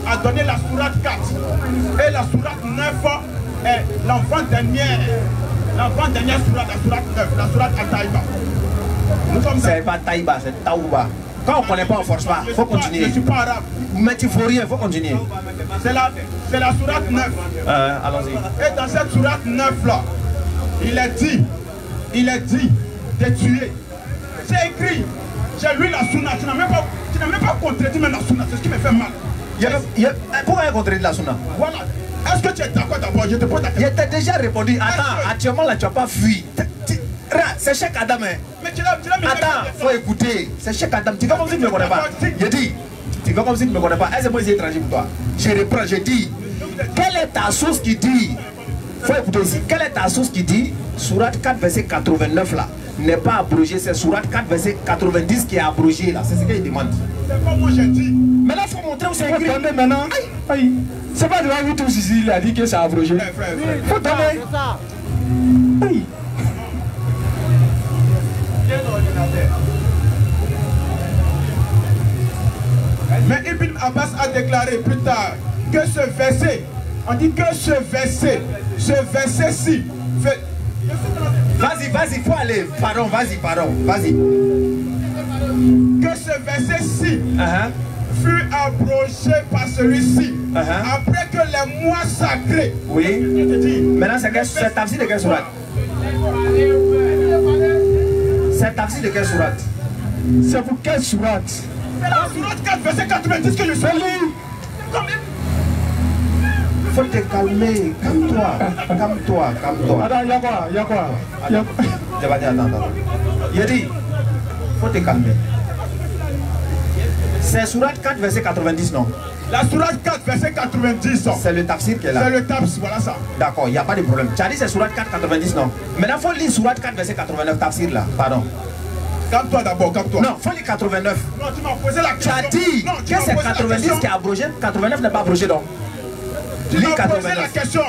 a donné la sourate 4. Et la sourate 9 est l'enfant dernière. L'enfant dernière sourate, la sourate 9, la sourate Al-Taïba. C'est pas Taïba, c'est Taouba. Quand on ne connaît pas, on ne force pas. Il faut continuer. Je ne suis pas arabe. Mais tu ne faut rien, il faut continuer. C'est la sourate 9. Allons-y. Et dans cette sourate 9 là, il est dit de tuer. C'est écrit. J'ai lu la sunna. Tu n'as même pas contredit même la sunna. C'est ce qui me fait mal. Pourquoi il a contredit la sunna? Voilà. Est-ce que tu es d'accord d'abord? Je te pose la question. Je t'ai déjà répondu. Attends, actuellement là, tu n'as pas fui. C'est Cheikh Adam. Hein. Mais tu l'as mis. Attends, faut écouter. C'est Cheikh Adam. Tu vas me dire que je ne connais pas. Je dis, tu Tu fais comme si tu ne me connais pas. Est-ce que moi c'est étranger pour toi? Je reprends, je dis. Quelle est ta source qui dit? Faut écouter ici. Quelle est ta source qui dit Sourate 4 verset 89 là n'est pas abrogé, c'est Sourate 4 verset 90 qui est abrogé là. C'est ce qu'il demande. C'est pas moi j'ai dit. Maintenant il faut montrer où c'est écrit. Attendez maintenant. Aïe. C'est pas devant vous tous ici, il a dit que c'est abrogé. Faut donner. Aïe. Mais Ibn Abbas a déclaré plus tard que ce verset, on dit que ce verset-ci fait... Vas-y, faut aller. Pardon, vas-y. Que ce verset-ci fut abrogé par celui-ci après que les mois sacrés. Oui. Maintenant, c'est tafsir de quelle sourate? C'est tafsir de quelle sourate? C'est pour quelle sourate? C'est la sourate 4 verset 90 que je suis lu. Faut te calmer, calme-toi. Attends, y'a quoi? Attends. Il dit, faut te calmer. C'est sourate 4 verset 90, non? La sourate 4 verset 90. C'est le tafsir qui est là. C'est le tafsir, voilà ça. D'accord, il n'y a pas de problème. Tu as dit c'est sourate 4 90, non? Maintenant, il faut lire sourate 4 verset 89, tafsir là. Pardon. Calme-toi d'abord, calme-toi. Non, il faut lire 89. Non, tu m'as posé la Tu question. as dit que c'est 90 qui est abrogé, 89 n'est pas abrogé, donc. Tu m'as posé la question.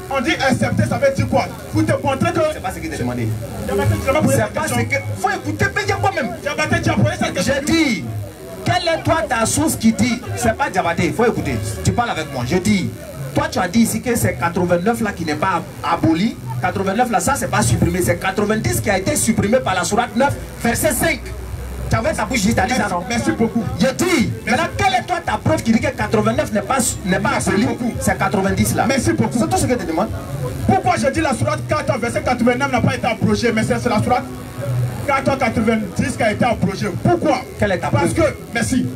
On dit accepter, ça veut dire quoi? Pour te montrer que... C'est pas ce qu'il t'a demandé. C'est pas ce que... Faut écouter, mais il y a quoi même? Tu as posé cette question. J'ai dit, quelle est toi ta source qui dit, c'est pas Diabaté, il faut écouter. Tu parles avec moi. Je dis, toi tu as dit ici que c'est 89 là qui n'est pas aboli. 89 là, ça c'est pas supprimé. C'est 90 qui a été supprimé par la sourate 9, verset 5. Tu avais ta bouche juste à dire ça, non? Merci beaucoup. Je dis, maintenant quelle est toi ta preuve qui dit que 89 n'est pas aboli? C'est 90 là. Merci beaucoup. C'est tout ce que tu demandes. Pourquoi je dis la sourate 4 verset 89 n'a pas été abrogée, mais c'est la sourate 4 90 qui a été abrogée? Pourquoi? Quelle est ta preuve? Parce que, merci,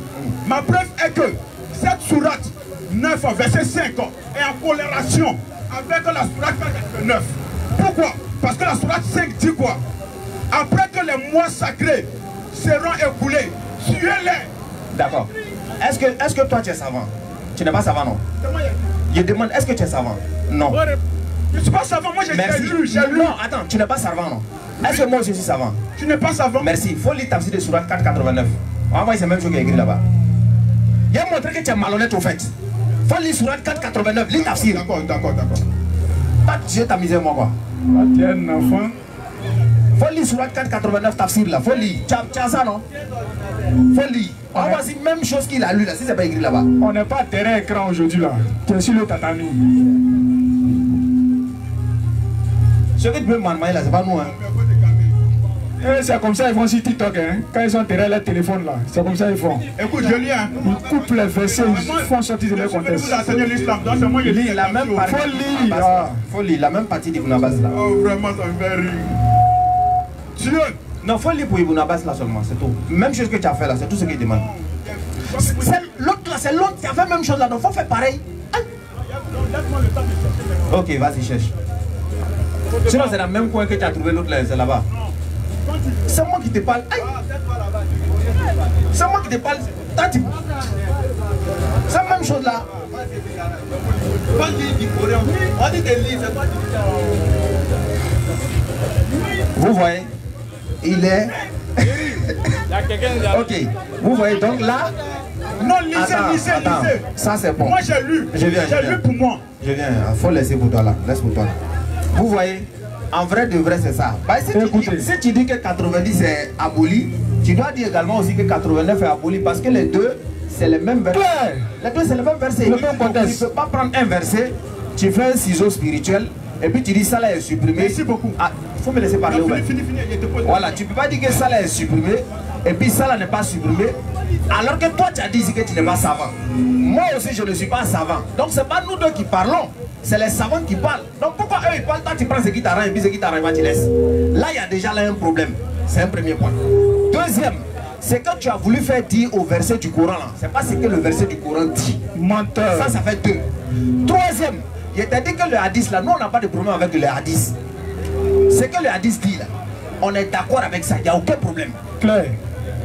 ma preuve est que cette sourate 9 verset 5 est en corrélation avec la sourate 89. Pourquoi? Parce que la sourate 5 dit quoi? Après que les mois sacrés seront écoulés, tuez-les. D'accord. Est-ce que toi tu es savant? Tu n'es pas savant, non? Je demande, est-ce que tu es savant? Non. Je ne suis pas savant, moi j'ai lu. Non, attends, tu n'es pas savant, non? Est-ce que moi aussi je suis savant? Tu n'es pas savant? Merci. Il faut lire tafsir de sourate 489. On va voir, c'est la même chose qui est écrit là-bas. Il a montré que tu es malhonnête au fait. Il faut lire sourate 489, lis tafsir. D'accord. Pas tuer ta misère, moi quoi. Tiens, enfant. Faut lire sourate 489 tafsir là, faut lire. Tu as ça, non? Faut lire. On va voir si même chose qu'il a lu là, si c'est pas écrit là-bas. On n'est pas terrain écran aujourd'hui là. Tu es sur le tatami. Ce que tu peux m'envoyer là, c'est pas nous, hein. C'est comme ça ils font sur TikTok, hein. Quand ils sont derrière leur téléphone là, c'est comme ça ils font. Écoute, je lis, hein. Ils coupent les versets, ils font sortir de leur contexte. Vous enseignez l'islam, donc c'est moi qui lis La même partie. Faut lire. Faut lire la même partie d'Ibn Abbas là. Oh, vraiment, ça me fait rire. Dieu. Non, faut lire pour Ibn Abbas là seulement, c'est tout. Même chose que tu as fait là, c'est tout ce qu'il demande. L'autre là, c'est l'autre qui a fait la même chose là, donc faut faire pareil. Ok, vas-y, cherche. Sinon, c'est dans le même coin que tu as trouvé l'autre là, c'est là-bas. C'est moi qui te parle. Aïe. C'est moi qui te parle. C'est la même chose là. Vous voyez, il est. Ok, vous voyez donc là. Non, lisez. Ça c'est bon. Moi j'ai lu. J'ai lu pour moi. Je viens, il faut laisser pour toi là. Laisse pour toi. Vous voyez, en vrai de vrai c'est ça. Bah, si tu dis que 90 est aboli, tu dois dire également aussi que 89 est aboli parce que les deux c'est le même verset. Les deux c'est le même verset. Tu ne peux pas prendre un verset, tu fais un ciseau spirituel et puis tu dis ça là est supprimé. Merci beaucoup. Ah, il faut me laisser parler. Fini. Voilà, tu ne peux pas dire que ça là est supprimé et puis ça là n'est pas supprimé. Alors que toi tu as dit que tu n'es pas savant. Moi aussi je ne suis pas savant. Donc c'est pas nous deux qui parlons. C'est les savants qui parlent. Donc pourquoi eux ils parlent, toi tu prends ce qui t'arrange et puis ce qui t'arrange pas tu laisses. Là il y a déjà là un problème. C'est un premier point. Deuxième, c'est que tu as voulu faire dire au verset du Coran là. C'est pas ce que le verset du Coran dit. Menteur. Ça fait deux. Troisième, je t'ai dit que le hadith là, nous on n'a pas de problème avec le hadith. Ce que le hadith dit là, on est d'accord avec ça, il n'y a aucun problème. Claire.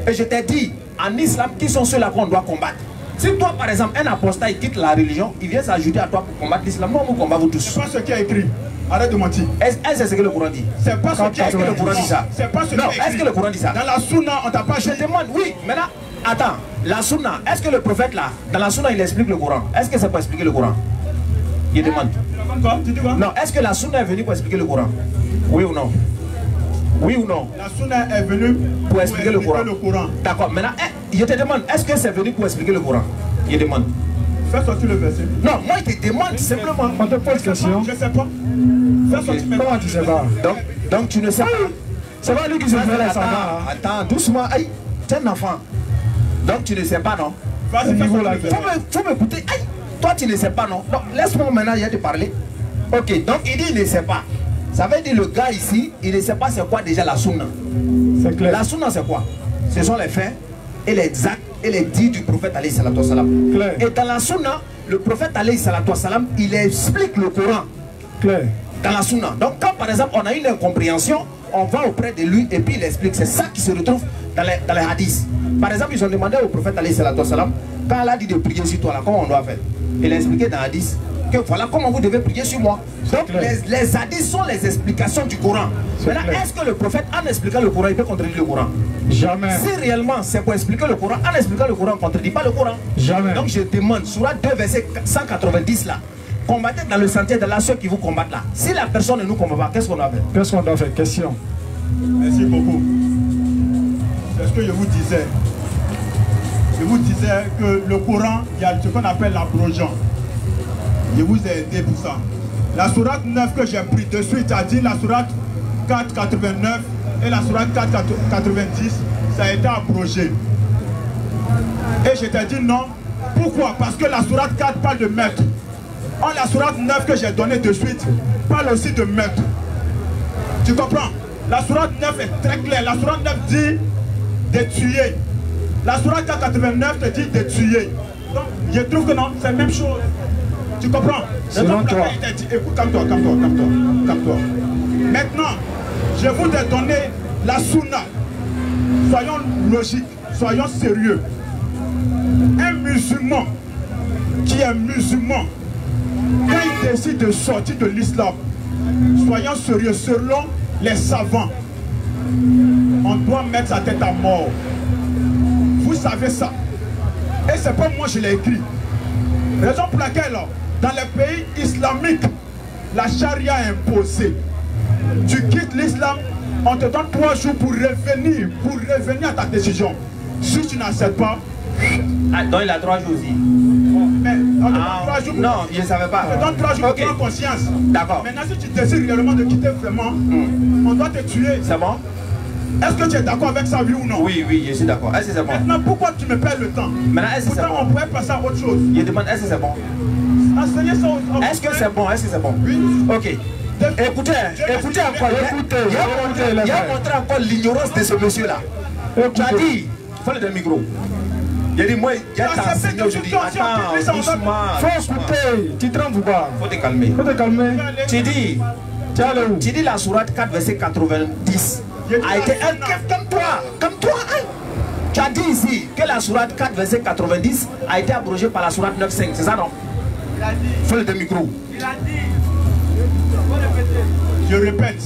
Et je t'ai dit, en islam, qui sont ceux-là qu'on doit combattre? Si toi, par exemple, un apostat, il quitte la religion, il vient s'ajouter à toi pour combattre l'islam, moi, on combat vous tous. C'est pas ce qui est écrit. Arrête de mentir. Est-ce que c'est ce que le Coran dit? C'est pas ce qui est écrit. Est-ce que le Coran dit ça? C'est pas ce qui est écrit. Est-ce que le Coran dit ça? Dans la Sunna, on t'a pas dit. Je demande, oui, mais là, attends, la Sunna, est-ce que le prophète là, dans la Sunna, il explique le Coran? Est-ce que c'est pour expliquer le Coran? Il demande. Tu dis quoi? Non, est-ce que la Sunna est venue pour expliquer le Coran? Oui ou non? Oui ou non? La Sunna est venue pour expliquer le Coran. D'accord. Maintenant, je te demande, est-ce que c'est venu pour expliquer le Coran? Je demande. Fais sortir le verset. Non, moi je te demande simplement. On te pose question. Je sais pas. Fais sortir maintenant. Comment tu sais pas? Donc tu ne sais pas. C'est pas lui qui se fait la savoir. Attends, doucement. Aïe, t'es un enfant. Donc tu ne sais pas, non? Vas-y, faut m'écouter. Aïe, toi tu ne sais pas, non? Donc laisse-moi maintenant te parler. Ok, donc il dit il ne sait pas. Ça veut dire le gars ici, il ne sait pas c'est quoi déjà la sunna. C'est clair. La sunna c'est quoi? Ce sont les faits et les actes et les dits du prophète alayhi salatu wassalam. Et dans la sunna, le prophète alayhi salatu wassalam, il explique le Coran. Clair. Dans la sunna. Donc quand par exemple on a une incompréhension, on va auprès de lui et puis il explique. C'est ça qui se retrouve dans les hadiths. Par exemple, ils ont demandé au prophète alayhi salatu wassalam, quand Allah dit de prier sur toi là, comment on doit faire? Il a expliqué dans les hadiths que voilà comment vous devez prier sur moi. Donc les hadiths sont les explications du Coran. Maintenant, est-ce que le prophète, en expliquant le Coran, il peut contredire le Coran? Jamais. Si réellement c'est pour expliquer le Coran, en expliquant le Coran, on ne contredit pas le Coran. Jamais. Donc je demande, sur 2 versets 190 là, combattez dans le sentier de là ceux qui vous combattent là. Si la personne ne nous combat pas, qu'est-ce qu'on doit faire? Qu'est-ce qu'on doit faire? Question. Merci beaucoup. C'est ce que je vous disais. Je vous disais que le Coran, il y a ce qu'on appelle l'abrogeant. Je vous ai aidé pour ça. La sourate 9 que j'ai pris de suite a dit la sourate 489 et la sourate 490, ça a été abrogé. Et je t'ai dit non. Pourquoi? Parce que la sourate 4 parle de maître. Or la sourate 9 que j'ai donnée de suite parle aussi de maître. Tu comprends? La sourate 9 est très claire. La sourate 9 dit de tuer. La sourate 489 te dit de tuer. Donc je trouve que non, c'est la même chose. Tu comprends? Selon toi. Écoute, calme-toi. Maintenant, je vous ai donné la sunna. Soyons logiques, soyons sérieux. Un musulman qui est musulman, quand il décide de sortir de l'islam, soyons sérieux, selon les savants, on doit mettre sa tête à mort. Vous savez ça. Et c'est pas moi je l'ai écrit. Raison pour laquelle dans les pays islamiques, la charia est imposée. Tu quittes l'islam, on te donne 3 jours pour revenir à ta décision. Si tu n'acceptes pas... Ah, donc il a 3 jours aussi. Mais on te donne 3 jours pour... Non, je ne savais pas. On te donne 3 jours pour prendre conscience. D'accord. Maintenant, si tu décides réellement de quitter vraiment, on doit te tuer. C'est bon? Est-ce que tu es d'accord avec ça, oui ou non? Oui, je suis d'accord. Est-ce que c'est bon? Maintenant, pourquoi tu me perds le temps? Maintenant, est-ce que c'est bon? Pourtant, on pourrait passer à autre chose. Je demande, est-ce que c'est bon? Enseigner ça aux... Est-ce que c'est bon? Est-ce que c'est bon? Oui. Ok. Écoutez encore. Il a montré encore l'ignorance de ce monsieur-là. Tu as dit, il faut le micro. Il a dit, moi, il y a ta enseignant aujourd'hui. Attends, doucement. Faut écouter. Tu trembles ou pas? Faut te calmer. Faut te calmer. Tu dis, la sourate 4, verset 90 a été comme toi. Tu as dit ici que la sourate 4, verset 90 a été abrogée par la sourate 9.5, c'est ça non? Faut le micro. Il a dit. Je répète.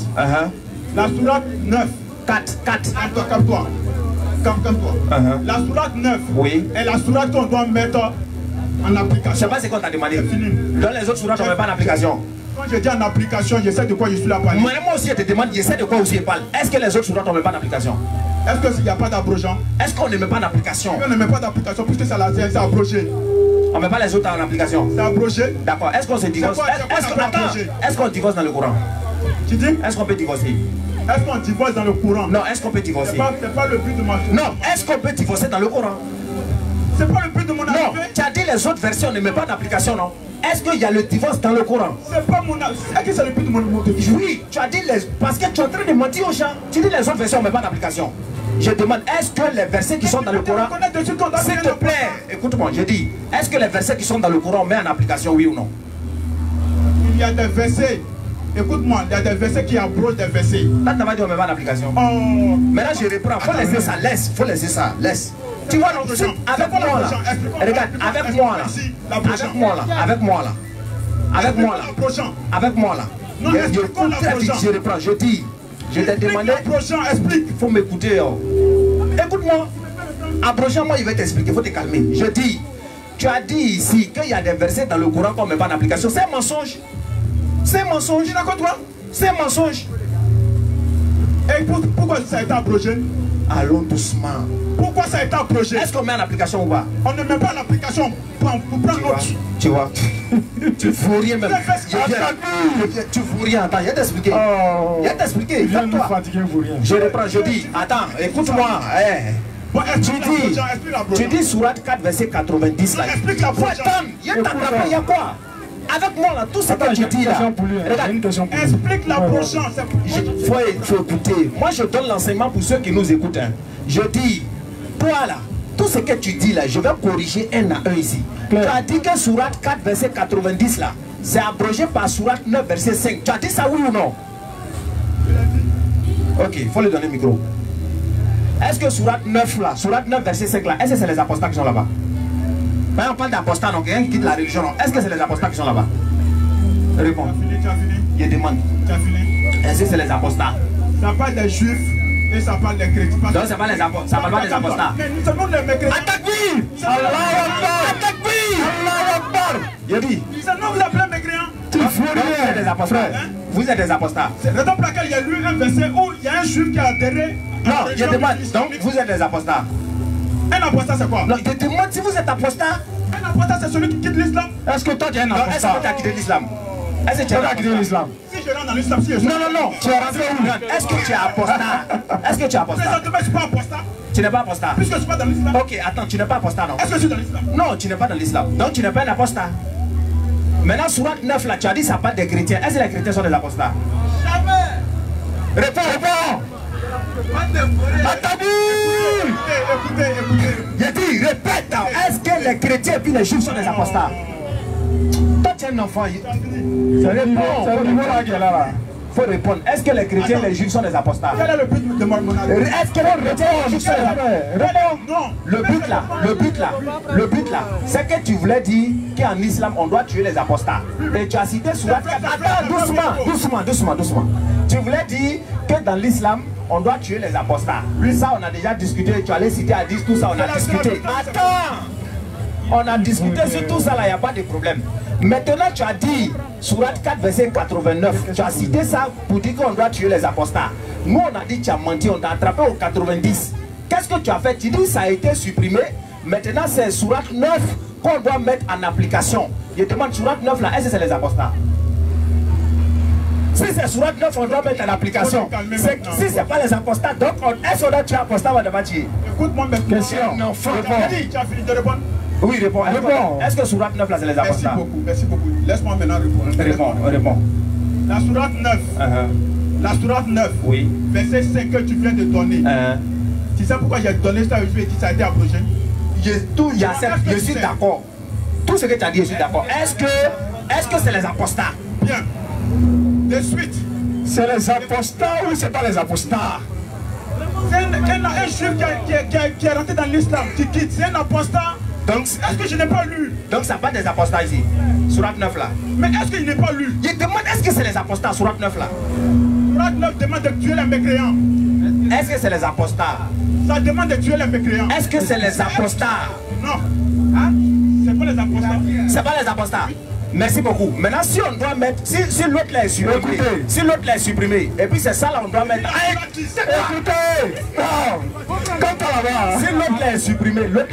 La sourate 9. 4. Calme-toi. La sourate 9 est la sourate qu'on doit mettre en application. Je sais pas ce qu'on t'a demandé. Dans les autres sourates, on ne met pas en application. Quand je dis en application, je sais de quoi je suis là parler. Moi aussi, je te demande, je sais de quoi aussi je parle. Est-ce que les autres sourates, on ne met pas en application? Est-ce qu'il n'y a pas d'abrogeant? Est-ce qu'on ne met pas en application? On ne met pas d'application puisque c'est abrogé. On ne met pas les autres en application. C'est abrogé. D'accord. Est-ce qu'on se divorce? Est-ce qu'on divorce dans le Coran? Tu dis? Est-ce qu'on peut divorcer? Est-ce qu'on divorce dans le Coran? Non, est-ce qu'on peut divorcer? C'est pas le but de ma chose. Non, est-ce qu'on peut divorcer dans le Coran? C'est pas le but de mon arrivée. Non, tu as dit les autres versions ne met pas d'application, non? Est-ce qu'il y a le divorce dans le Coran? C'est pas mon... Est-ce que c'est le but de mon motivation? Oui, tu as dit les... Parce que tu es en train de mentir aux gens. Tu dis les autres versions ne met pas d'application. Je demande, est-ce que les versets qui sont dans le Coran... S'il te plaît, écoute-moi, je dis, est-ce que les versets qui sont dans le Coran met en application, oui ou non? Il y a des versets... Écoute-moi, il y a des versets qui abrogent des versets. Là, tu m'as dit on ne met pas en application. Maintenant, je reprends. Faut laisser ça, laisse. Tu vois, non, avec moi là. Regarde, avec moi là. Avec moi là. Avec moi là. Avec moi là. Avec moi là. Je reprends, je dis. Je t'ai demandé. Il faut m'écouter. Écoute-moi. Approchant moi, il va t'expliquer. Il faut te calmer. Je dis. Tu as dit ici qu'il y a des versets dans le Coran qu'on ne met pas en application. C'est un mensonge. C'est un mensonge. D'accord, toi? C'est un mensonge. Et pourquoi ça a été abrogé? Allons doucement. Pourquoi ça a été abrogé? Est-ce qu'on met en application ou pas? On ne met pas en application pour prendre notre... Tu vois. Tu fous rien même. Tu fous rien. Attends, il va t'expliquer. Il va t'expliquer. Je reprends, je dis. Attends, écoute-moi. Bon, tu dis Surat 4 verset 90 là. Explique la prochaine. Il y a quoi? Avec moi là, tout ce que tu dis là. Regarde, explique la prochaine. Il faut écouter. Moi je donne l'enseignement pour ceux qui nous écoutent. Hein. Je dis, toi là, tout ce que tu dis là, je vais corriger un à un ici. Tu as dit que Surat 4 verset 90 là, c'est abrogé par Surat 9 verset 5. Tu as dit ça oui ou non? Ok, il faut lui donner le micro. Est-ce que Surat 9 là, Surat 9 verset 5 là, est-ce que c'est les apostats qui sont là-bas? On parle d'apostats, donc quelqu'un qui quitte la religion, est-ce que c'est les apostats qui sont là-bas? Réponds. Je demande. Est-ce que c'est les apostats? Ça parle des juifs et ça parle des chrétiens. Donc ça parle pas des apostats. Mais nous sommes les mécréants. Attaque-lui! Attaque-lui! Je dis. C'est nous les pleins mécréants. Vous êtes des apostats. Vous êtes des apostats. C'est la raison pour laquelle il y a lu un verset où il y a un juif qui a adhéré. Non, je demande. Donc vous êtes des apostats. Un apostat c'est quoi? Non, je demande si vous êtes apostat. Un apostat c'est celui qui quitte l'islam. Est-ce que toi tu es un apostat? Est-ce que tu as quitté l'islam? Est-ce que tu as quitté l'islam? Si je rentre dans l'islam, si je Non. Tu es rentré où? Est-ce que tu es apostat? Est-ce que tu es apostat? Présentement, je ne suis pas apostat. Tu n'es pas apostat? Puisque je ne suis pas dans l'islam. Ok, attends, tu n'es pas apostat non? Est-ce que je suis dans l'islam? Non, tu n'es pas dans l'islam. Donc tu n'es pas un apostat. Maintenant, Surat 9 là, tu as dit ça parle des chrétiens. Est-ce que les chrétiens sont des apostats? Jamais. Réponds. Écoutez. J'ai dit, répète. Est-ce que les chrétiens et puis les juifs sont des apostats? Toi, tu es un enfant. C'est le niveau là qui est là. Il faut répondre. Est-ce que les chrétiens et les juifs sont des apostats? Quel est le but de mon avis? Est-ce que les chrétiens et les juifs sont des apostats? Non. Le but là, c'est que tu voulais dire qu'en islam, on doit tuer les apostats. Et tu as cité Surat 4. Attends, doucement. Tu voulais dire que dans l'islam, on doit tuer les apostats. Ça, on a déjà discuté. Tu allais citer à 10, tout ça, on a discuté. Attends! On a discuté sur tout ça, là, il n'y a pas de problème. Maintenant, tu as dit, Surat 4, verset 89, tu as cité ça pour dire qu'on doit tuer les apostats. Nous, on a dit, tu as menti, on t'a attrapé au 90. Qu'est-ce que tu as fait? Tu dis, ça a été supprimé. Maintenant, c'est Surat 9 qu'on doit mettre en application. Je demande, Surat 9, là, est-ce que c'est les apostats? Si c'est Surat 9, on doit mettre en application. Si ce n'est pas les apostats, donc est-ce qu'on doit tuer apostats ou on doit tuer? Écoute-moi maintenant. Question. Non, faut répondre. Tu as fini de répondre? Oui, réponds. Est-ce que Surat 9 là c'est les apostats? Merci beaucoup. Laisse-moi maintenant répondre. Réponds. La Surat 9. La Surat 9. Oui. Verset 5 que tu viens de donner. Tu sais pourquoi j'ai donné ça? Ça a été abrogé. Je suis d'accord. Tout ce que tu as dit, je suis d'accord. Est-ce que c'est les apostats? Bien. De suite. C'est les apostats ou c'est pas les apostats? C'est un juif qui est rentré dans l'islam, qui quitte. C'est un apostat. Donc, est-ce que je n'ai pas lu? Donc ça parle des apostats ici. Surat 9 là. Mais est-ce qu'il n'est pas lu? Je demande, est-ce que c'est les apostats? Surat 9 là. Surat 9 demande de tuer les mécréants. Est-ce que c'est les apostats? Ça demande de tuer les mécréants. Est-ce que c'est les apostats? Non. Hein? C'est pas les apostats. C'est pas les apostats. Merci beaucoup. Maintenant, si on doit mettre, si l'autre là est supprimé, si l'autre là est supprimé, et puis c'est ça là, on doit mettre. Écoutez, si l'autre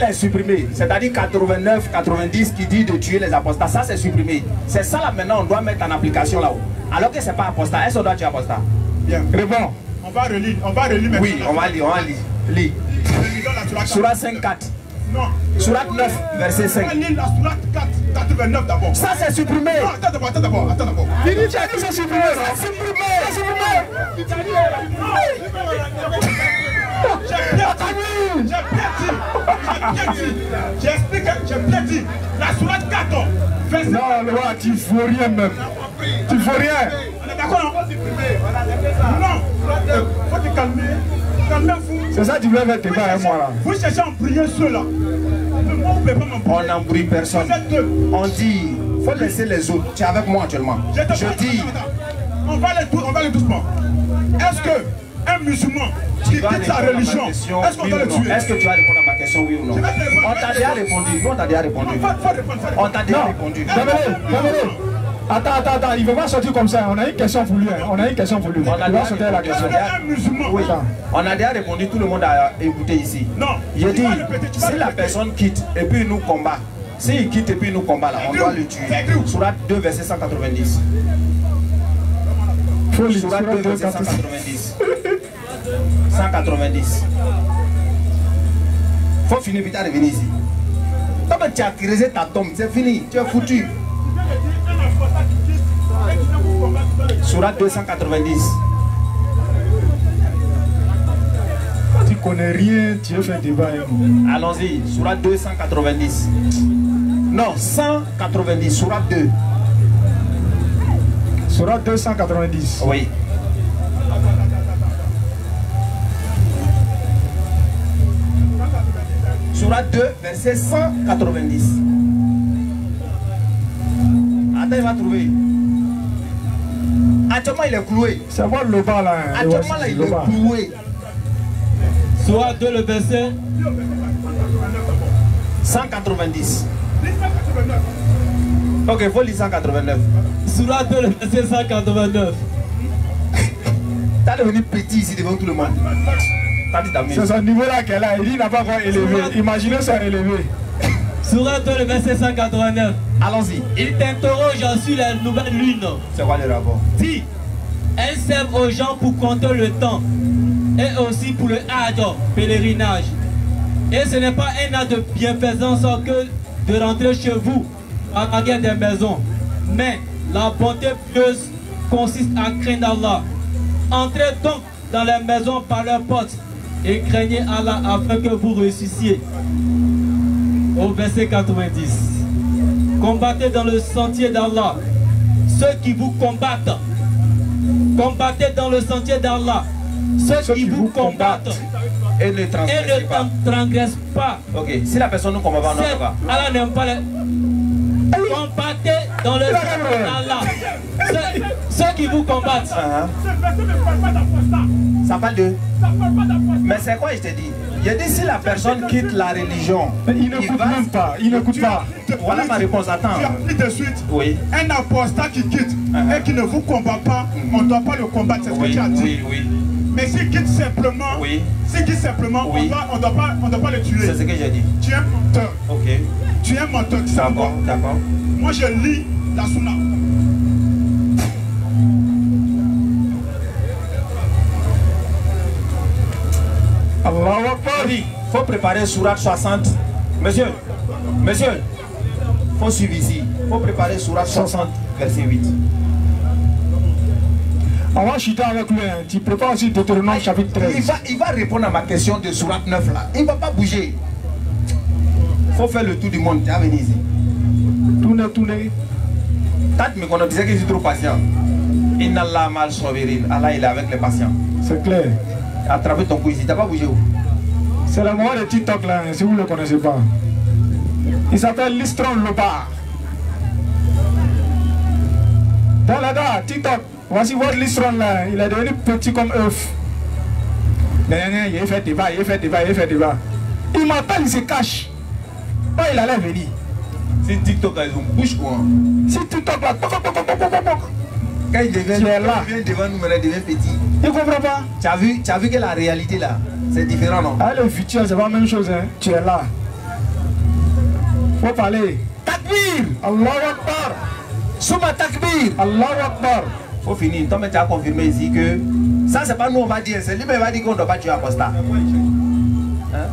là est supprimé, c'est-à-dire 89, 90 qui dit de tuer les apostats, ça c'est supprimé. C'est ça là maintenant, on doit mettre en application là-haut. Alors que c'est pas apostat, est-ce qu'on doit tuer apostat? Bien. Réponds. On va relire maintenant. Oui, on va lire. Lis. Surat 5, 4. Non. Surat 9, verset 5. On va lire la Surat 4, 89 d'abord. Ça c'est supprimé. Non, attends d'abord. Il dit que c'est supprimé. C'est supprimé. J'ai bien dit. La Surat 4. Verset... Non, loi, tu ne fous rien même. Tu ne fous rien. On est d'accord, non? Non. Faut te calmer. Calmez-vous. C'est ça que tu veux faire débat avec moi là. Vous cherchez à embrouiller ceux-là. On n'embrouille personne. On dit, il faut laisser les autres. Tu es avec moi actuellement. Je dis. On va aller doucement. Est-ce qu'un musulman qui quitte sa religion, est-ce qu'on doit le tuer? Est-ce que tu vas répondre à ma question, oui ou non? On t'a déjà répondu. Nous, on t'a déjà répondu. On t'a déjà répondu. Attends, il ne veut pas sortir comme ça. On a une question pour lui. On a une question pour lui. On a déjà sortir la question. Oui. On a déjà répondu, tout le monde a écouté ici. Non. J'ai dit, si la personne quitte et puis il nous combat, s'il quitte et puis il nous combat là, on doit le tuer. Surat 2, verset 190. Surat 2, verset 190. 190. Faut finir vite à revenir ici. Quand tu as creusé ta tombe, c'est fini, tu es foutu. Surat 290. Tu connais rien, tu veux faire débat avec moi. Allons-y, Surat 290. Non, 190, Surat 2. Surat 290. Oui. Surat 2, verset 190. Attends, il va trouver. Actuellement, il est cloué. C'est moi le bas là. Actuellement, là, il est cloué. Surat 2, le verset 190. Ok, il faut lire 189. Surat 2, le verset 189. T'as devenu petit ici devant tout le monde. C'est son niveau là qu'elle a. Il dit qu'il n'a pas encore élevé. Imaginez ça élevé. Surat 2, le verset 189. Allons-y. Il t'interroge sur la nouvelle lune. C'est quoi le rapport? Dis, elles servent aux gens pour compter le temps et aussi pour le hajj, pèlerinage. Et ce n'est pas un acte de bienfaisance que de rentrer chez vous en arrière des maisons. Mais la bonté pieuse consiste à craindre Allah. Entrez donc dans les maisons par leurs portes et craignez Allah afin que vous réussissiez. Au verset 90. Combattez dans le sentier d'Allah ceux qui vous combattent. Combattez dans le sentier d'Allah ceux qui vous combattent. Et ne transgressent pas. Ok, si la personne ne combat pas, on va. Allah n'aime pas les... Combattez dans le sentier d'Allah ceux qui vous combattent. Ça parle de... Mais c'est quoi je t'ai dit? J'ai dit si la personne quitte la religion, il n'écoute même pas, il n'écoute pas. Voilà ma réponse, attends. Tu as dit de suite, oui. Un apostat qui quitte et qui ne vous combat pas, on ne doit pas le combattre, c'est ce que tu as dit. Oui, oui. Mais s'il quitte simplement, oui. Oui. On ne doit pas le tuer. C'est ce que j'ai dit. Tu es un menteur. Ok. Tu es un menteur. D'accord, d'accord. Moi je lis la Sunna. Allah Akbar. Il faut préparer Surat 60. Monsieur, il faut suivre ici. Il faut préparer Surat 60, verset 8. On va chuter avec lui. Tu prépares aussi Deutéronome chapitre 13. Il va répondre à ma question de Surat 9 là. Il ne va pas bouger. Il faut faire le tour du monde. Tu vas venir ici. Tourner. Tant mais qu'on disait que je suis trop patient. Inna Allah mal sabirin. Allah il est avec les patients. C'est clair. Attraper ton cou ici. Tu n'as pas bougé où? C'est la mort de TikTok là, si vous ne le connaissez pas. Il s'appelle Listron Lopa. Dans la gare, TikTok. Voici votre Listron là. Il est devenu petit comme œuf. Il fait débat. Il m'appelle, il se cache. Oh, il allait venir. Si TikTok a une bouche quoi. Si TikTok là, quand il devient devant nous, il devient petit. Tu comprends pas? Tu as vu que la réalité là, c'est différent non? Ah, le futur, c'est pas la même chose, hein. Tu es là. Faut parler. Takbir! Allahu Akbar! Souma takbir! Allahu Akbar! Faut finir. Toi, tu as confirmé ici que ça, c'est pas nous, on va dire. C'est lui, mais il va dire qu'on ne doit pas tuer apostat. Hein?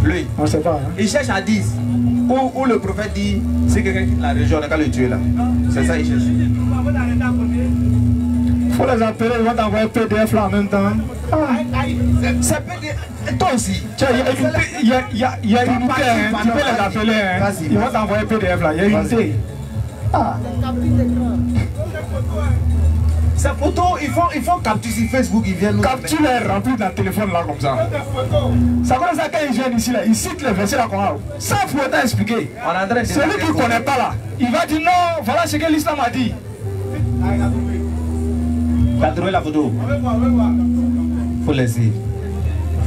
Lui, on sait pas. Hein? Il cherche à 10. Où le prophète dit c'est quelqu'un qui la région, on n'a qu'à le tuer là. C'est ça, il cherche. Faut les appeler, ils vont t'envoyer PDF là en même temps. C'est PDF. Toi aussi. Il y a une unité, hein. Tu peux les appeler. Hein. Ils vont t'envoyer PDF là, il y a une unité. Ces photos, ils font capture sur Facebook, ils viennent nous... Capture est remplie dans le téléphone là comme ça. Ça comme ça quand ils viennent ici là, ils citent les versets là comme ça. Sans pour autant expliquer. Celui qui ne connaît pas là, il va dire non, voilà ce que l'islam a dit. T'as trouvé la photo? Faut laisser.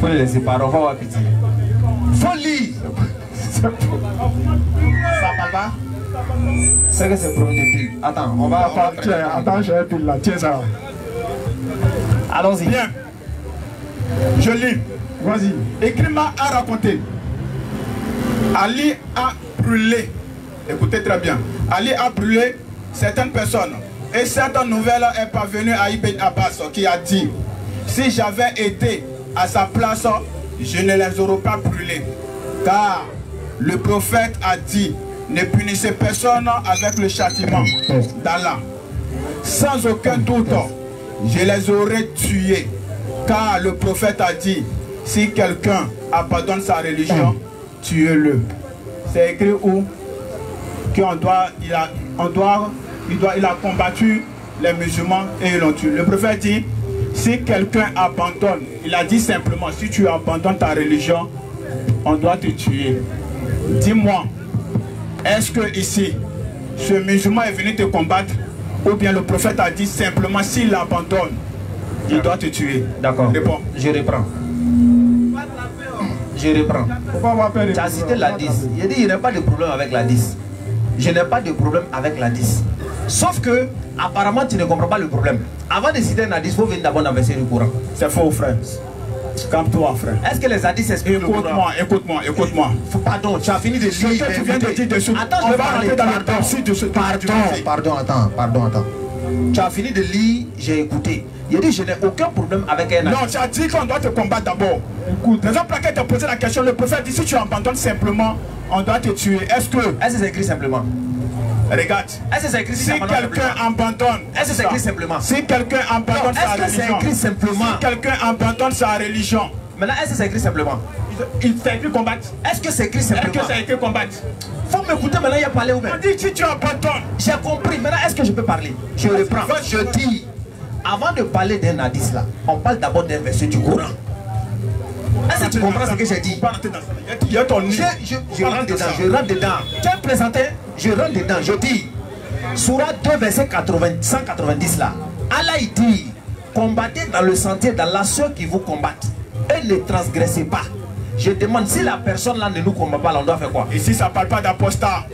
Faut le laisser, pardon, on va voir petit. Faut lire. Ça parle pas? C'est que c'est le premier pile. Attends, on va... Attends, j'ai un pile là, tiens ça. Allons-y. Bien. Je lis. Vas-y. Écrima a raconté. Ali a brûlé. Écoutez très bien. Ali a brûlé certaines personnes. Et cette nouvelle est parvenue à Ibn Abbas qui a dit: si j'avais été à sa place, je ne les aurais pas brûlés. Car le prophète a dit: ne punissez personne avec le châtiment d'Allah. Sans aucun doute, je les aurais tués. Car le prophète a dit: si quelqu'un abandonne sa religion, tuez-le. C'est écrit où? Il a combattu les musulmans et ils l'ont tué. Le prophète dit: si quelqu'un abandonne, il a dit simplement, si tu abandonnes ta religion, on doit te tuer. Dis-moi, est-ce que ici, ce musulman est venu te combattre, ou bien le prophète a dit simplement, s'il abandonne, il doit te tuer? D'accord. Réponds. Je reprends. Tu as cité la 10. Il dit: il n'y a pas de problème avec la 10. Je n'ai pas de problème avec la 10. Sauf que, apparemment, tu ne comprends pas le problème. Avant de citer un hadith, il faut venir d'abord dans verset du Coran. C'est faux, frère. Calme-toi, frère. Est-ce que les hadiths expliquent le Coran? Écoute-moi. Pardon, tu as fini de lire. Ce que tu viens de dire dessus, attends, on va rentrer dans le dossier de ce Pardon, attends. Tu as fini de lire, j'ai écouté. Il a dit: je n'ai aucun problème avec un hadith. Non, tu as dit qu'on doit te combattre d'abord. Écoute, raison pour laquelle tu as posé la question, le prophète dit: si tu abandonnes simplement, on doit te tuer. Est-ce que c'est écrit simplement? Regarde. Est-ce que c'est écrit si quelqu'un abandonne, est-ce que c'est écrit simplement? Si quelqu'un abandonne sa religion, c'est écrit simplement? Si quelqu'un abandonne sa religion, maintenant, est-ce que c'est écrit simplement? Il s'est écrit combattre. Est-ce que c'est écrit simplement? Est-ce que c'est écrit combattre? Faut m'écouter maintenant, il y a parlé ou même? On dit: si tu abandonnes. J'ai compris. Maintenant, est-ce que je peux parler? Je reprends. Je dis, avant de parler d'un hadith là, on parle d'abord d'un verset du Coran. Est-ce que tu comprends ce que j'ai dit? Il y a ton nid. Je rentre dedans. Tu as présenté, je rentre dedans. Je dis, Surah 2, verset 190 là. Allah il dit: combattez dans le sentier d'Allah ceux qui vous combattent et ne transgressez pas. Je demande, si la personne là ne nous combat pas, là, on doit faire quoi? Ici, ça ne parle pas d'apostat.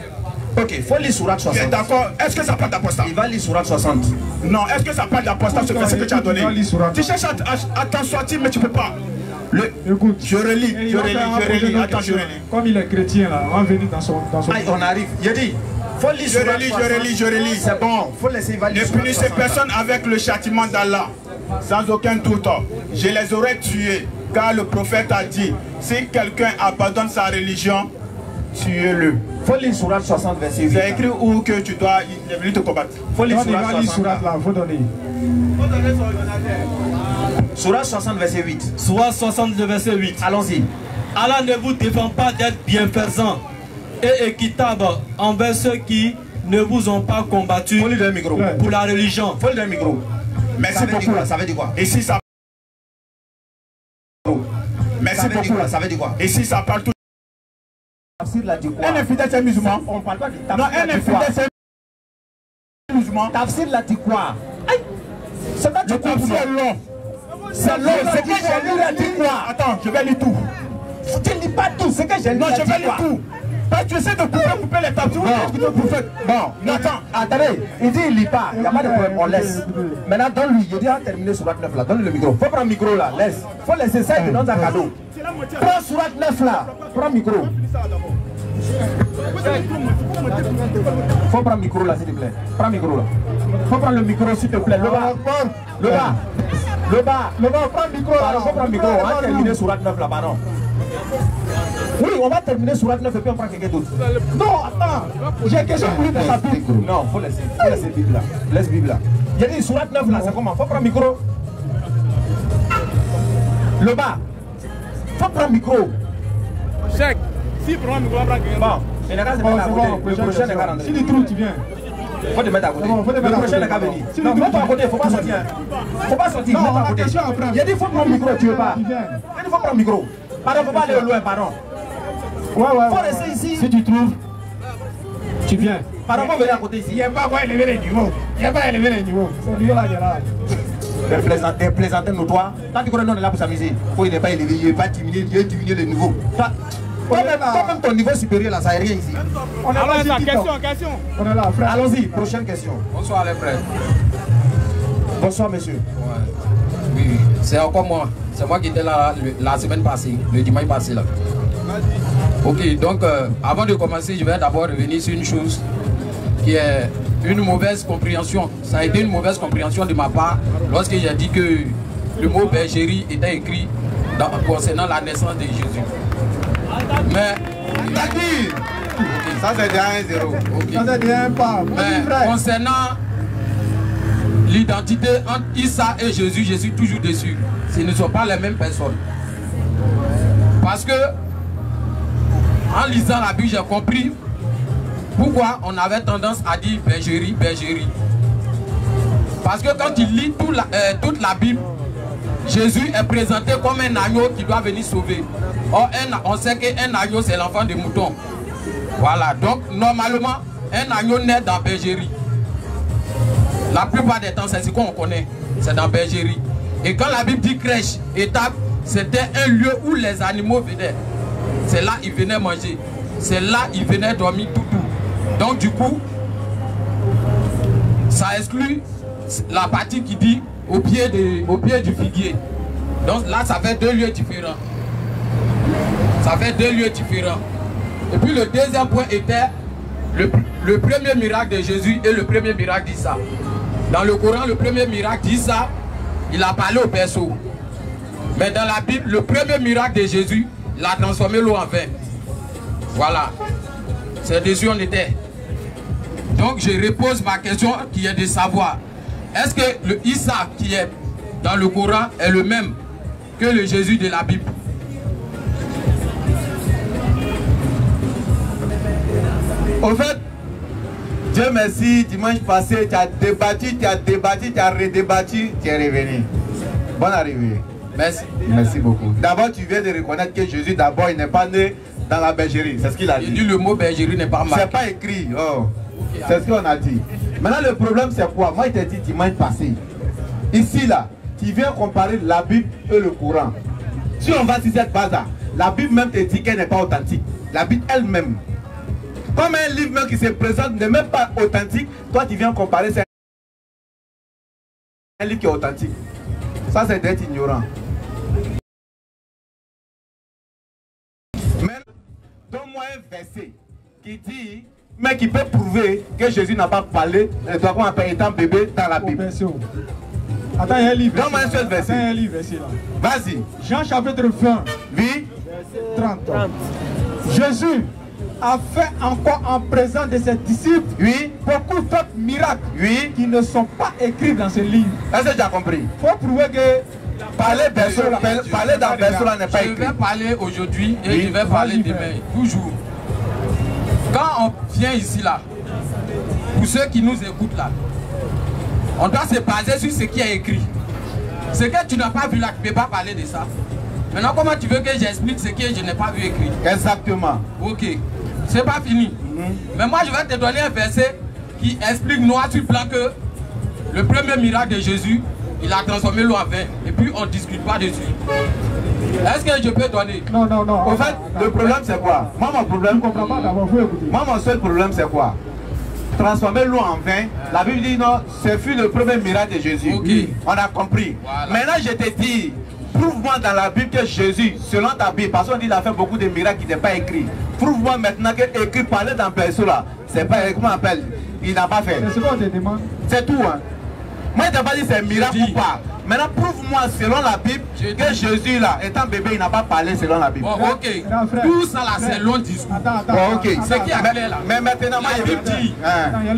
Ok, il faut lire Sourate 60. D'accord. Est-ce que ça parle d'apostat? Il va lire Sourate 60. Non, est-ce que ça parle d'apostat, ce verset que tu as donné? Tu cherches à t'en sortir, mais tu ne peux pas. Écoute, je relis. Attends, je relis. Comme il est chrétien là, on va venir dans son... Aïe, on arrive. Il a dit: faut lire je relis. C'est bon, faut laisser valider. Ne punissez personne avec le châtiment d'Allah. Sans aucun doute, je les aurais tués. Car le prophète a dit: si quelqu'un abandonne sa religion, tuez-le. Faut lire Sourate 60, verset 8. C'est écrit où que tu dois, il est venu te combattre. Faut lire Sourate 60 là, faut donner. Sourate 60, verset 8. Sourate 60, verset 8. Allons-y. Allah ne vous défend pas d'être bienfaisant et équitable envers ceux qui ne vous ont pas combattu pour la religion. Faut lire un micro. Merci beaucoup. Ça veut dire quoi? Ici, ça... Merci beaucoup. Ça veut dire quoi? Ici, ça parle tout. Un infidèle, c'est musulman. On parle pas de tafsir. Non, un infidèle, c'est musulman. Tafsir l'a dit quoi? C'est pas du tafsir long. C'est long. C'est que j'ai lu, a dit quoi? Attends, je vais lire tout. Tu ne lis pas tout. C'est que j'ai lu. Non, je vais lire tout. Parce que tu essaies de couper les tafsirs. Bon, attends, attendez. Il dit il lit pas. Il n'y a pas de problème. On laisse. Maintenant, donne-lui. Il dit à terminer Sourate 9 là. Donne-lui le micro. Faut prendre le micro là. Laisse. Faut laisser ça et te donne un cadeau. Prends Sourate 9 là. Prends le micro. Faut prendre le micro là, s'il te plaît. Prends le micro là. Faut prendre le micro, s'il te plaît. Le bas. Prends le micro là. Faut prendre le micro. On va terminer Sourate 9 là, pardon. Oui, on va terminer Sourate 9 et puis on prend quelqu'un d'autre. Non, attends. J'ai quelque chose pour lui de sa Bible. Non, faut laisser Bible là. Laisse Bible là. Il y a dit Sourate 9 là, c'est comment? Faut prendre le micro. Le bas. Faut prendre le micro. Check. Si prend le micro, on va prendre quelqu'un d'autre. Bon, il n'y a pas de problème. Le prochain n'est pas rentré. Si tu trouves, tu viens. Faut te mettre à côté. Le prochain n'est qu'à venir. Non, mets-toi à côté, faut pas sortir. Faut pas sortir, mets-toi à côté. Il a dit faut prendre le micro, tu veux pas. Il a dit faut prendre le micro. Pardon, faut pas aller au loin, pardon. Ouais. Faut rester ici. Si tu trouves, tu viens. Pardon, faut venir à côté ici. Il n'y a pas quoi élever les niveaux. Il n'y a pas élever les niveaux. C'est lui là qui est là. Des plaisantins notoires. Quand tu connais non, on est là pour s'amuser. Il n'est pas élevé, il n'est pas diminué, il est diminué le niveau. Toi-même ton niveau supérieur là, ça n'est rien ici. On est là, question. On est là, frère. Allons-y, prochaine question. Bonsoir les frères. Bonsoir monsieur. Ouais. Oui, c'est encore moi. C'est moi qui étais là la semaine passée, le dimanche passé là. Ok, donc avant de commencer, je vais d'abord revenir sur une chose qui est une mauvaise compréhension. Ça a été une mauvaise compréhension de ma part lorsque j'ai dit que le mot bergerie était écrit concernant la naissance de Jésus. Mais ça c'est déjà un 0. Okay. Ça c'est déjà un pas. Mais concernant l'identité entre Issa et Jésus, je suis toujours déçu. Ce ne sont pas les mêmes personnes. Parce que en lisant la Bible, j'ai compris pourquoi on avait tendance à dire bergerie. Parce que quand tu lis toute la Bible, Jésus est présenté comme un agneau qui doit venir sauver. Or, on sait qu'un agneau, c'est l'enfant de mouton. Voilà, donc normalement, un agneau naît dans la bergerie. La plupart des temps, c'est ce qu'on connaît, c'est dans la bergerie. Et quand la Bible dit crèche, étable, c'était un lieu où les animaux venaient. C'est là qu'ils venaient manger. C'est là qu'ils venaient dormir tout. Donc du coup, ça exclut la partie qui dit au pied du figuier. Donc là, ça fait deux lieux différents. Et puis le deuxième point était le premier miracle de Jésus et le premier miracle d'Issa. Dans le Coran, le premier miracle d'Issa, il a parlé au berceau. Mais dans la Bible, le premier miracle de Jésus, il a transformé l'eau en vin. Voilà. C'est dessus on était. Donc je repose ma question qui est de savoir, est-ce que le Issa qui est dans le Coran est le même que le Jésus de la Bible? Au fait, Dieu merci, dimanche passé, tu as débattu, tu as redébattu, tu es revenu. Bonne arrivée. Merci. Merci beaucoup. D'abord, tu viens de reconnaître que Jésus, d'abord, il n'est pas né dans la bergerie. C'est ce qu'il a dit. Il dit le mot bergerie n'est pas marqué. C'est pas écrit. Oh. C'est ce qu'on a dit. Maintenant, le problème, c'est quoi? Moi, il t'a dit dimanche passé. Ici, là, tu viens comparer la Bible et le Coran. Si on va sur cette base-là, la Bible même te dit qu'elle n'est pas authentique. La Bible elle-même. Comme un livre même qui se présente n'est même pas authentique, toi, tu viens comparer, c'est un livre qui est authentique. Ça, c'est d'être ignorant. Mais donne-moi un verset qui dit, mais qui peut prouver que Jésus n'a pas parlé de toi comme étant bébé dans la Bible. Attends, il y a un livre. Donne-moi un seul verset. Un livre ici, là. Vas-y. Jean chapitre 20. Oui. 30. Jésus a fait encore en présence de ses disciples, oui, beaucoup d'autres miracles, oui, qui ne sont pas écrits dans ce livre. Est-ce que tu as compris? Il faut prouver que parler dans berceau là n'est pas écrit. Je vais parler aujourd'hui et oui, je vais parler demain, toujours. Quand on vient ici là, pour ceux qui nous écoutent là, on doit se baser sur ce qui est écrit. Ce que tu n'as pas vu là, tu ne peux pas parler de ça. Maintenant, comment tu veux que j'explique ce que je n'ai pas vu écrit? Exactement. Ok. C'est pas fini. Mais moi, je vais te donner un verset qui explique noir sur blanc que le premier miracle de Jésus, il a transformé l'eau en vin. Et puis, on ne discute pas dessus. Est-ce que je peux donner? Non, non, non. En fait, le problème, c'est quoi? Moi, mon problème, je ne comprends pas d'abord. Moi, mon seul problème, c'est quoi? Transformer l'eau en vin. La Bible dit non, ce fut le premier miracle de Jésus. Okay. On a compris. Voilà. Maintenant, je te dis, prouve-moi dans la Bible que Jésus, selon ta Bible, parce qu'on dit qu'il a fait beaucoup de miracles qui n'est pas écrit. Prouve-moi maintenant que écrit, parler dans perso là, c'est pas, comment on appelle, il n'a pas fait. C'est ce qu'on te demande. C'est tout, hein. Moi, je ne t'ai pas dit c'est un miracle ou pas. Maintenant, prouve-moi selon la Bible que Jésus là, étant bébé, il n'a pas parlé selon la Bible. Bon, ok. Tout ça là, c'est long discours. Bon, ok. Ce qui est clair là. Mais maintenant, la Bible dit,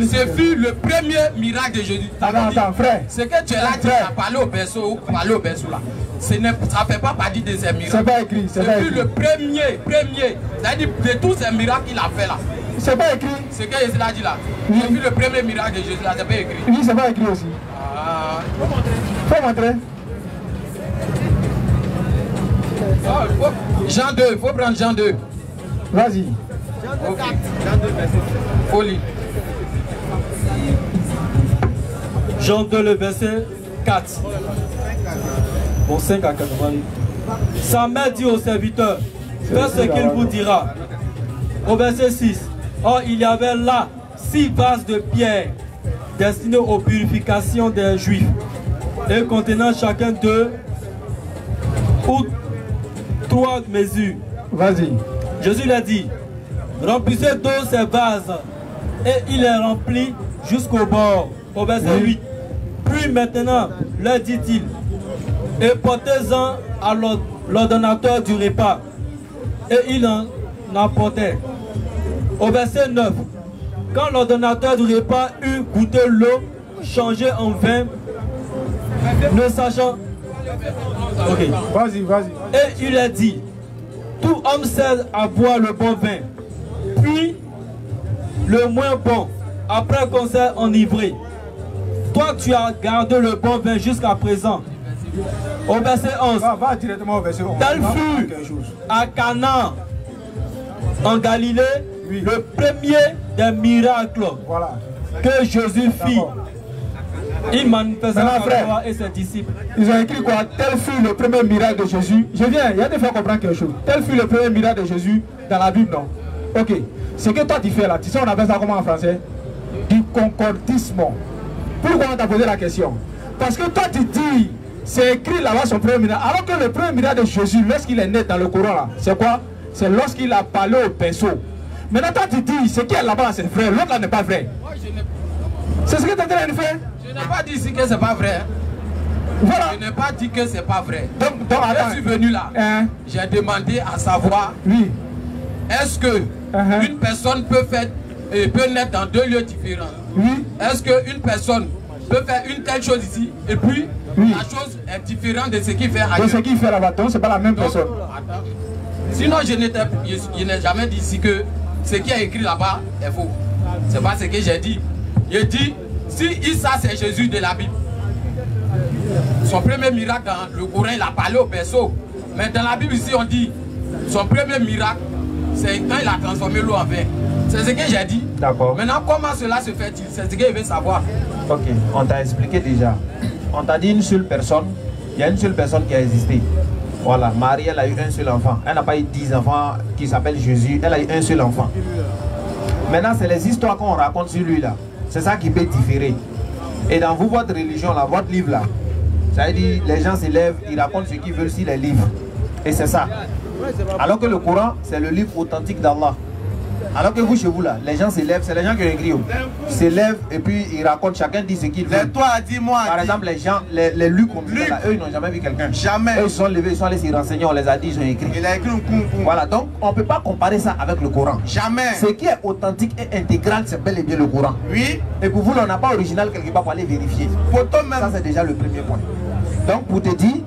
ce fut le premier miracle de Jésus. Attends, frère. Ce que tu es là, tu as parlé au berceau là. ça ne fait pas partie de ces miracles. C'est pas écrit, c'est pas écrit. Le premier, c'est-à-dire de tous ces miracles qu'il a fait là. C'est pas écrit. C'est ce que Jésus a dit là. J'ai vu le premier miracle de Jésus là, c'est pas écrit. Oui, c'est pas écrit aussi. Ah. Faut montrer. Jean 2, il faut prendre Jean 2. Vas-y. Ok. Folie. Jean 2, le verset 4. Bon, 5 à 4. Sa mère dit au serviteur, faites ce qu'il vous dira. Au verset 6. Or, il y avait là 6 vases de pierre destinés aux purifications des Juifs et contenant chacun 2 ou 3 mesures. Vas-y. Jésus leur dit, remplissez d'eau ces vases. Et il les remplit jusqu'au bord. Au verset 8. Puis maintenant, leur dit-il, et portez-en à l'ordonnateur du repas. Et il en apportait. Au verset 9. Quand l'ordonnateur du repas eut goûté l'eau changée en vin, ne sachant... Ok. Vas-y. Et il a dit, tout homme sait à boire le bon vin, puis le moins bon, après qu'on s'est enivré. Toi, tu as gardé le bon vin jusqu'à présent. Au verset 11. Va directement au verset 11. Tel fut à Cana, en Galilée, le premier des miracles que Jésus fit. Il manifesta sa gloire et ses disciples. Ils ont écrit quoi? Tel fut le premier miracle de Jésus. Je viens, il y a des fois comprendre quelque chose. Tel fut le premier miracle de Jésus dans la Bible, non? Ok. Ce que toi tu fais là, tu sais on appelle ça comment en français? Du concordisme. Pourquoi on t'a posé la question? Parce que toi tu dis, c'est écrit là-bas son premier miracle. Alors que le premier miracle de Jésus, lorsqu'il est né dans le Coran là, c'est quoi? C'est lorsqu'il a parlé au pinceau. Maintenant toi tu dis, ce qui est là-bas c'est vrai, l'autre là n'est pas vrai. C'est ce que tu es en train de faire? Je n'ai pas dit ici que c'est pas vrai. Voilà. Je n'ai pas dit que c'est pas vrai. Donc je suis venu là. J'ai demandé à savoir. Oui. Est-ce que une personne peut naître dans 2 lieux différents? Oui. Est-ce qu'une personne peut faire une telle chose ici et puis la chose est différente de ce qu'il fait ailleurs? De ce qu'il fait là-bas, donc c'est pas la même personne. Attends. Sinon je n'ai jamais dit ici que ce qui est écrit là-bas est faux. C'est pas ce que j'ai dit. J'ai dit, si Issa c'est Jésus de la Bible, son premier miracle dans le Coran, il a parlé au berceau. Mais dans la Bible ici, on dit, son premier miracle, c'est quand il a transformé l'eau en vin. C'est ce que j'ai dit. D'accord. Maintenant, comment cela se fait-il? C'est ce qu'il veut savoir. Ok, on t'a expliqué déjà. On t'a dit une seule personne, il y a une seule personne qui a existé. Voilà, Marie, elle a eu un seul enfant. Elle n'a pas eu 10 enfants qui s'appellent Jésus, elle a eu un seul enfant. Maintenant, c'est les histoires qu'on raconte sur lui là. C'est ça qui peut différer. Et dans vous, votre religion, là, votre livre là, ça veut dire les gens se lèvent, ils racontent ce qu'ils veulent sur les livres. Et c'est ça. Alors que le Coran, c'est le livre authentique d'Allah. Alors que vous, chez vous là, les gens se lèvent, c'est les gens qui ont écrit. Ils se lèvent et puis ils racontent, chacun dit ce qu'il veut. Toi, dis-moi. Par exemple, les gens, les Luc, eux, ils n'ont jamais vu quelqu'un. Jamais. Eux, ils sont levés, ils sont allés s'y renseigner, on les a dit, ils ont écrit. Il a écrit un coup. Voilà, donc on ne peut pas comparer ça avec le Coran. Jamais. Ce qui est authentique et intégral, c'est bel et bien le Coran. Oui. Et pour vous, on n'a pas original quelque part pour aller vérifier. Pour toi-même. Ça, c'est déjà le premier point. Donc, pour te dire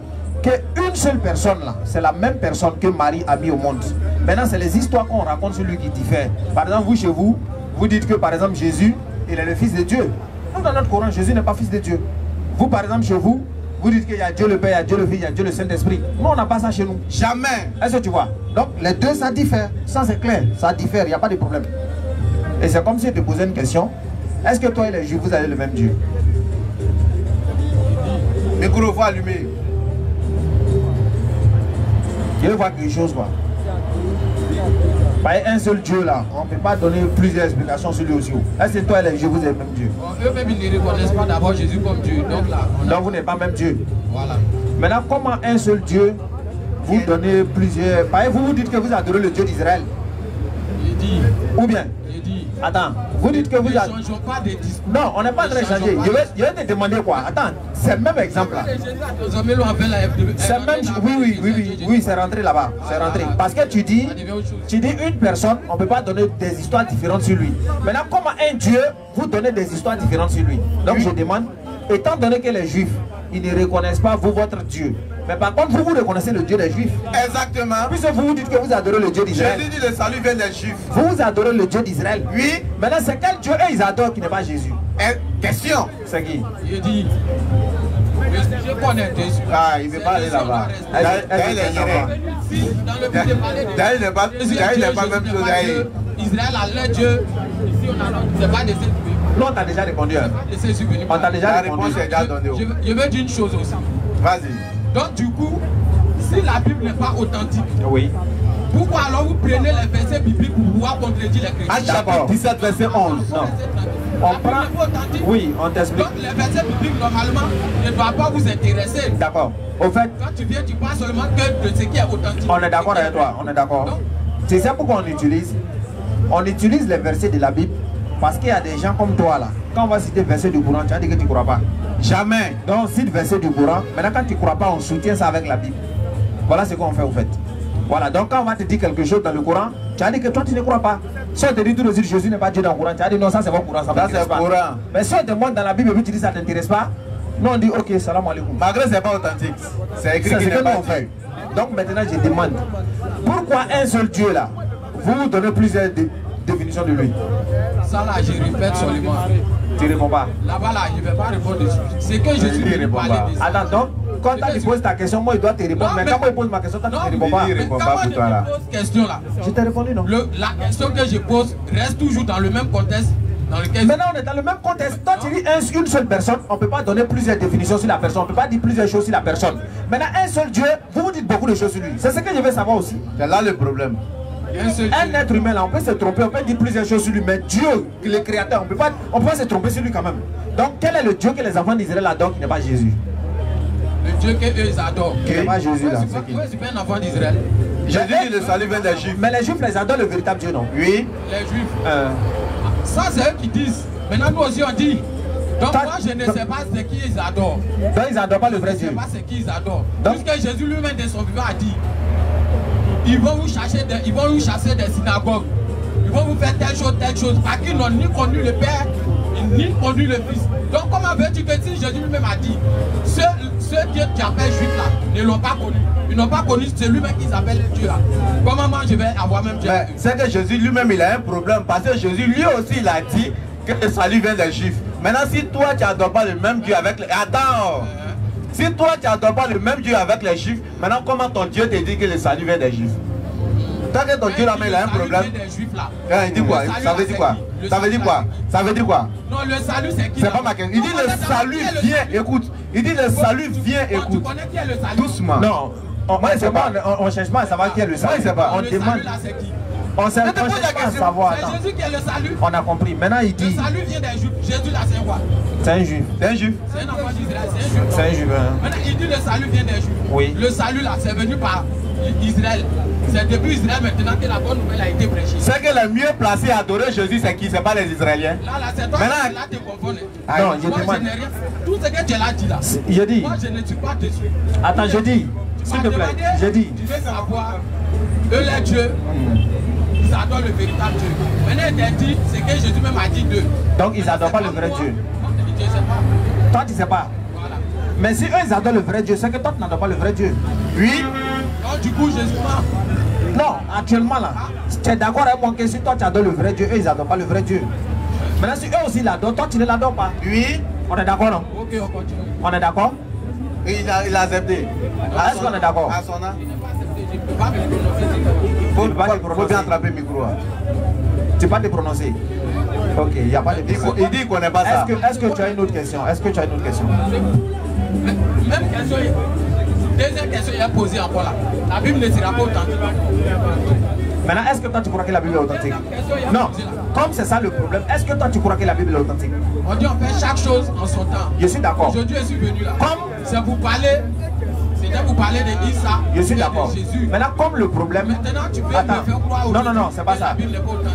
qu'une seule personne là, c'est la même personne que Marie a mis au monde. Maintenant, c'est les histoires qu'on raconte sur lui qui diffèrent. Par exemple, vous, chez vous, vous dites que, par exemple, Jésus, il est le fils de Dieu. Nous, dans notre Coran, Jésus n'est pas fils de Dieu. Vous, par exemple, chez vous, vous dites qu'il y a Dieu le Père, il y a Dieu le Fils, il y a Dieu le Saint-Esprit. Nous, on n'a pas ça chez nous. Jamais. Est-ce que tu vois? Donc, les deux, ça diffère. Ça, c'est clair. Ça diffère, il n'y a pas de problème. Et c'est comme si je te posais une question. Est-ce que toi et les Juifs, vous avez le même Dieu? Les gros voix allumés. Je veux voir quelque chose, quoi. Par un seul Dieu là, on ne peut pas donner plusieurs explications sur lui aussi. Est-ce que toi et les Juifs, vous avez le même Dieu? Eux-mêmes, ils ne reconnaissent pas d'abord Jésus comme Dieu. Donc là, donc vous n'êtes pas même Dieu. Voilà. Maintenant, comment un seul Dieu, vous donnez plusieurs... Par exemple, vous dites que vous adorez le Dieu d'Israël. J'ai dit. Ou bien? J'ai dit. Attends, vous dites que vous adorez... Ne changeons pas de discours. Non, on n'est pas en train de changer. Je vais te demander quoi? Attends, c'est le même exemple là. C'est même... Oui, c'est rentré là-bas. C'est rentré. Parce que tu dis une personne, on ne peut pas donner des histoires différentes sur lui. Maintenant, comment un Dieu, vous donnez des histoires différentes sur lui? Donc je demande, étant donné que les Juifs, ils ne reconnaissent pas vous, votre Dieu, Mais par contre, vous reconnaissez le Dieu des Juifs. Exactement. Puisque vous dites que vous adorez le Dieu d'Israël. Jésus dit le salut vient des Juifs. Vous adorez le Dieu d'Israël. Oui. Maintenant, c'est quel Dieu eux ils adorent qui n'est pas Jésus? Question. C'est qui? Je dis, je connais Jésus. Ah, il ne veut pas aller là-bas. D'ailleurs, il n'est pas même chose à Israël a leur Dieu. Ici, on n'est pas de ces. Non, on t'a déjà répondu. On t'a déjà répondu. Je veux dire une chose aussi. Vas-y. Donc, du coup, si la Bible n'est pas authentique, oui. Pourquoi alors vous prenez les versets bibliques pour pouvoir contredire les chrétiens? Chapitre 17, verset 11. Non. On prend. Oui, on t'explique. Donc, les versets bibliques, normalement, ne doivent pas vous intéresser. D'accord. Au fait, quand tu viens, tu parles seulement que de ce qui est authentique. On est d'accord avec toi, on est d'accord. C'est ça pourquoi on utilise les versets de la Bible. Parce qu'il y a des gens comme toi là. Quand on va citer le verset du Coran, tu as dit que tu ne crois pas. Jamais. Donc, cite le verset du Coran. Maintenant, quand tu ne crois pas, on soutient ça avec la Bible. Voilà ce qu'on fait au fait. Voilà, donc quand on va te dire quelque chose dans le Coran, tu as dit que toi tu ne crois pas. Si on te dit tout de suite Jésus n'est pas Dieu dans le Coran, tu as dit non, ça c'est mon Coran, ça ne m'intéresse pas. Mais si on te montre dans la Bible et puis tu dis ça ne t'intéresse pas, nous on dit ok, salam alaikum. Malgré c'est pas authentique. C'est écrit qu'il n'est pas Dieu. Donc maintenant je demande, pourquoi un seul Dieu là? Vous donnez plusieurs définitions de lui. Ça là, je répète seulement. Tu ne réponds pas. Là-bas là, je ne vais pas répondre dessus. C'est que Jésus ne répond pas. Attends, donc, quand tu poses ta question, moi, il doit te répondre. Mais quand moi, il pose ma question, toi, tu ne réponds pas. Il ne répond pas pour toi là. Question là. Je t'ai répondu, non? La question que je pose reste toujours dans le même contexte. Dans lequel... Maintenant, on est dans le même contexte. Toi, tu dis une seule personne, on ne peut pas donner plusieurs définitions sur la personne. On ne peut pas dire plusieurs choses sur la personne. Maintenant, un seul Dieu, vous dites beaucoup de choses sur lui. C'est ce que je veux savoir aussi. C'est là le problème. Un être humain, là, on peut se tromper, on peut dire plusieurs choses sur lui, mais Dieu, le créateur, on peut pas se tromper sur lui quand même. Donc, quel est le Dieu que les enfants d'Israël adorent qui n'est pas Jésus? Le Dieu qu'eux ils adorent. Qui n'est pas Jésus là. C'est pas un enfant d'Israël. Jésus dit le salut vient des Juifs. Mais les Juifs, les adorent le véritable Dieu, non? Oui. Les Juifs. Ça, c'est eux qui disent. Maintenant, nous aussi, on dit. Donc, moi, je ne sais pas ce qu'ils adorent. Donc, ils n'adorent pas le vrai Dieu. Je ne sais pas ce qu'ils adorent. Puisque Jésus lui-même, de son vivant, a dit. Ils vont vous chasser des synagogues. Ils vont vous faire telle chose, parce qu'ils n'ont ni connu le Père, ni connu le Fils. Donc comment veux-tu que si Jésus lui-même a dit, ce Dieu qui appelle juif là, ne l'ont pas connu. Ils n'ont pas connu celui-même qu'ils appellent Dieu là. Comment moi je vais avoir même Dieu? C'est que Jésus lui-même il a un problème, parce que Jésus lui aussi il a dit que le salut vient des Juifs. Maintenant si toi tu n'adores pas le même Dieu avec les... Attends. Si toi tu n'adores pas le même Dieu avec les Juifs, maintenant comment ton Dieu te dit que le salut vient des Juifs? Tant que ton Dieu là, mais il a un problème. Il dit quoi? Ça veut dire quoi? Ça veut dire quoi? Ça veut dire quoi? Non, le salut c'est qui? C'est pas ma question. Il dit le salut vient, écoute. Il dit le salut vient, écoute. Tu connais qui est le salut? Doucement. Non, on ne cherche pas à savoir qui est le salut. On demande. On ne cherche pas à savoir. C'est Jésus qui est le salut. On a compris. Maintenant il dit. Le salut vient des Juifs. Jésus là c'est quoi? C'est un juif. C'est un juif. C'est un enfant d'Israël. C'est un juif. C'est un juif. Maintenant il dit le salut vient des Juifs. Oui. Le salut là c'est venu par Israël. C'est depuis Israël maintenant que la bonne nouvelle a été prêchée. C'est que les mieux placés à adorer Jésus, c'est qui? C'est pas les Israéliens. Là, c'est toi qui là te confonds. Non, je demande. Moi, je n'ai rien. Tout ce que tu as dit là. Je dis. Moi, je ne suis pas dessus. Attends, je dis. S'il te plaît, je dis. Tu veux savoir, eux les dieux, ils adorent le véritable Dieu. Maintenant, il t'a dit, c'est que Jésus même a dit d'eux. Donc, ils n'adorent pas le vrai Dieu. Je ne sais pas. Toi, tu ne sais pas. Voilà. Mais si eux, ils adorent le vrai Dieu, c'est que toi, tu n'adores pas le vrai Dieu. Oui. Donc, du coup, Jésus non, actuellement là, tu es d'accord avec moi que si toi tu adores le vrai Dieu, eux ils n'adorent pas le vrai Dieu. Maintenant si eux aussi l'adorent, toi tu ne l'adores pas. Oui. On est d'accord non? Ok, on continue. On est d'accord? Il a accepté. Est-ce qu'on est d'accord? À son âge. Je ne peux pas me prononcer. Faut bien attraper le micro. Tu ne peux pas te prononcer. Ok, il n'y a pas de question. Il dit qu'il ne connaît pas ça. Est-ce que tu as une autre question? Est-ce que tu as une autre question? Même question. Deuxième question est posée encore là. La Bible ne sera pas authentique. Maintenant, est-ce que toi tu crois que la Bible est authentique? Non, comme c'est ça le problème, est-ce que toi tu crois que la Bible est authentique? On dit on fait chaque chose en son temps. Je suis d'accord. Aujourd'hui je suis venu là. Comme c'est vous parler, c'était vous parler de Issa. Je suis d'accord. Maintenant, comme le problème. Maintenant tu peux me faire croire non, c'est pas ça.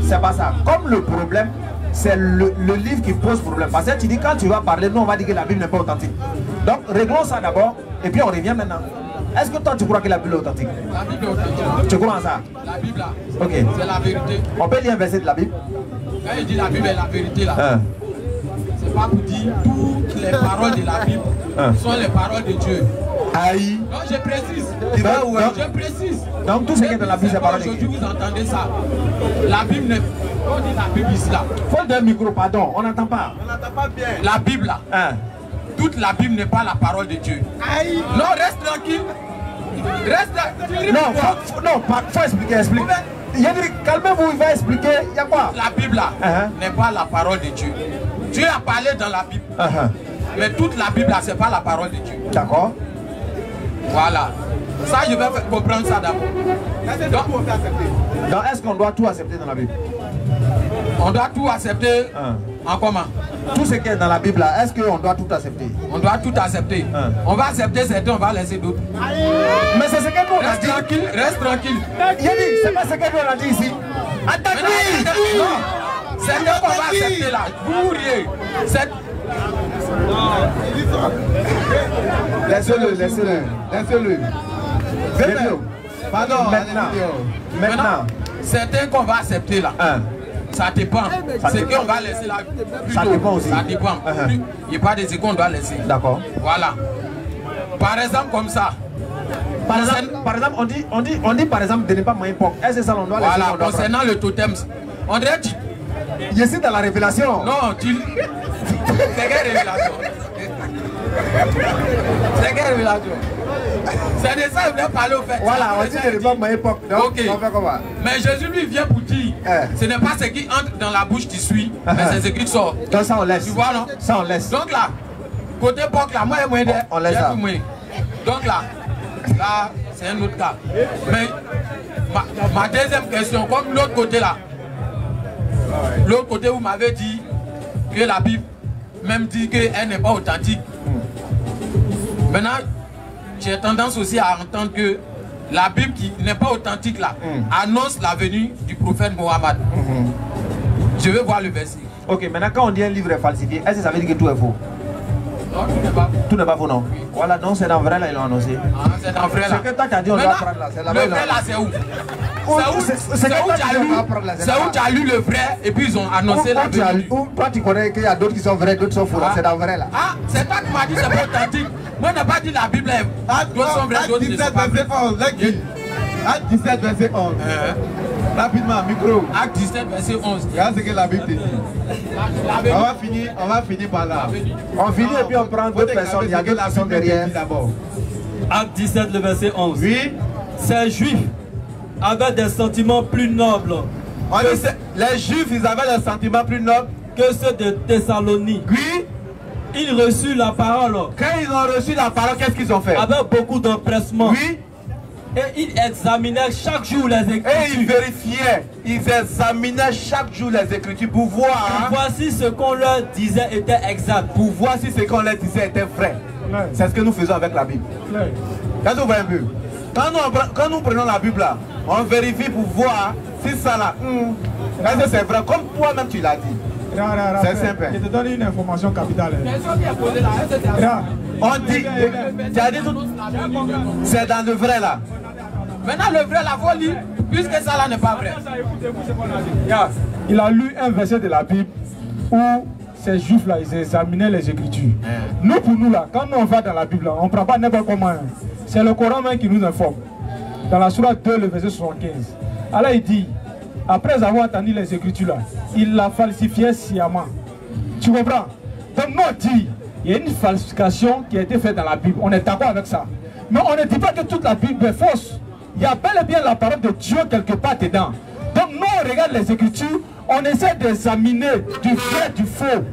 C'est pas ça. Comme le problème, c'est le livre qui pose problème. Parce que tu dis quand tu vas parler, nous on va dire que la Bible n'est pas authentique. Donc réglons ça d'abord et puis on revient maintenant. Est-ce que toi tu crois que la Bible est authentique? La Bible est authentique. Tu crois en ça? La Bible là. Ok. C'est la vérité. On peut lire un verset de la Bible? Quand il dit la Bible est la vérité là. C'est pas pour dire toutes les paroles de la Bible sont les paroles de Dieu. Aïe. Non, je précise. Je précise. Donc tout ce qui est dans la Bible, c'est parole de Dieu. Aujourd'hui, vous entendez ça. La Bible n'est pas dit la Bible ici là. Faut d'un micro, pardon, on n'entend pas. On n'entend pas bien. La Bible là. Toute la Bible n'est pas la parole de Dieu. Aïe. Non, reste tranquille. Reste tranquille. Non, faut expliquer, explique. Il a dit, calmez-vous, il va expliquer. Il y a quoi? La Bible là n'est pas la parole de Dieu. Dieu a parlé dans la Bible. Mais toute la Bible là, c'est pas la parole de Dieu. D'accord. Voilà. Ça, je vais comprendre ça d'abord. Donc, est-ce qu'on doit tout accepter dans la Bible? On doit tout accepter en comment? Tout ce qui est dans la Bible là, est-ce qu'on doit tout accepter? On doit tout accepter. On va accepter certains, on va laisser d'autres. Mais c'est ce que nous on a dit. Reste tranquille, reste tranquille. Il a dit, c'est pas ce que nous on a dit ici. Attaque-lui! Non, certains qu'on va accepter là. Vous riez. Laissez-le, laissez-le. Laissez-le. Pardon, maintenant. Certains qu'on va accepter là. Ça dépend. C'est qu'on va laisser là. Ça dépend aussi. Ça dépend. Il n'y a pas des qu'on doit laisser. D'accord. Voilà. Par exemple, comme ça. Par exemple, on dit par exemple de ne pas manger porc. Est-ce que ça on doit laisser? Voilà, concernant le totem. On dirait que je suis dans la révélation. Non, tu. C'est quelle révélation? C'est quelle révélation? C'est de ça que je voulais parler au fait. Voilà, on dit de ne pas manger porc. Ok. Mais Jésus lui vient pour dire ce n'est pas ce qui entre dans la bouche qui suit, mais c'est ce qui sort. Donc ça on laisse. Tu vois, non? Ça on laisse. Donc là, côté porc là, moi et moi, on laisse ça. Donc là, c'est un autre cas. Mais ma deuxième question, comme l'autre côté là, l'autre côté vous m'avez dit que la Bible même dit qu'elle n'est pas authentique. Maintenant, j'ai tendance aussi à entendre que la Bible qui n'est pas authentique là annonce la venue du prophète Mohammed. Je vais voir le verset. Ok, maintenant quand on dit un livre est falsifié, est-ce que ça veut dire que tout est faux? Non, tout n'est pas faux. Tout n'est pas faux, non? Oui. Voilà, donc c'est dans vrai là, ils l'ont annoncé. Ah, c'est dans vrai là. Ce que toi tu as dit, on doit prendre là. Le vrai là, c'est où? C'est où tu as lu le vrai et puis ils ont annoncé la venue. Toi tu connais qu'il y a d'autres qui sont vrais, d'autres sont faux, c'est dans vrai là. Ah, c'est toi qui m'as dit c'est pas authentique. Moi, je n'ai pas dit la Bible est. D'autres sont vrais, d'autres ne sont pas vrais. Acte 17, verset 11. Rapidement, micro. Acte 17, verset 11. Regarde ce que la Bible te dit. On va finir par là. On finit et puis on prend d'autres personnes. Il y a d'autres personnes derrière. Acte 17, le verset 11. Oui. Ces Juifs avaient des sentiments plus nobles. Les Juifs, ils avaient des sentiments plus nobles que ceux de Thessalonique. Oui. Ils reçurent la parole. Quand ils ont reçu la parole, qu'est-ce qu'ils ont fait? Avec beaucoup d'empressement. Oui. Et ils examinaient chaque jour les Écritures. Et ils vérifiaient, ils examinaient chaque jour les Écritures pour voir. Voici ce qu'on leur disait était exact. Pour voir si ce qu'on leur disait était vrai. C'est ce que nous faisons avec la Bible. Quand vous voyez un peu, quand nous prenons la Bible là, on vérifie pour voir si ça là, est-ce que c'est vrai, comme toi-même tu l'as dit. C'est simple. Je te donne une information capitale. On dit, tu as dit tout, c'est dans le vrai là. Maintenant le vrai là, faut lire, puisque ça là n'est pas vrai. Il a lu un verset de la Bible où ces juifs là, ils examinaient les Écritures. Nous pour nous là, quand nous on va dans la Bible là, on ne prend pas n'importe comment. C'est le Coran même qui nous informe. Dans la sourate 2, le verset 75. Alors il dit, après avoir entendu les Écritures là, il la falsifiait sciemment. Tu comprends? Donc nous on dit, il y a une falsification qui a été faite dans la Bible. On est d'accord avec ça. Mais on ne dit pas que toute la Bible est fausse. Il y a bel et bien la parole de Dieu quelque part dedans. Donc nous on regarde les Écritures, on essaie d'examiner du vrai, du faux.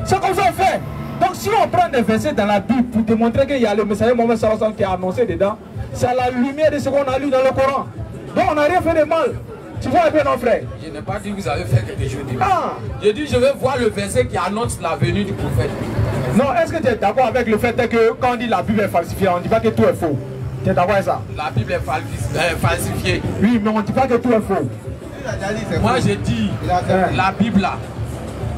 C'est comme ça qu'on fait. Donc si on prend des versets dans la Bible pour démontrer qu'il y a le messager Mohammed sallallahu alayhi wa sallam qui a annoncé dedans, c'est à la lumière de ce qu'on a lu dans le Coran. Donc on n'a rien fait de mal. Tu vois bien mon frère? Je n'ai pas dit que vous avez fait quelque chose de mal. J'ai dit je vais voir le verset qui annonce la venue du prophète. Non, est-ce que tu es d'accord avec le fait que quand on dit la Bible est falsifiée, on ne dit pas que tout est faux? Tu es d'accord avec ça? La Bible est falsifiée. Oui, mais on ne dit pas que tout est faux. Moi j'ai dit la Bible là.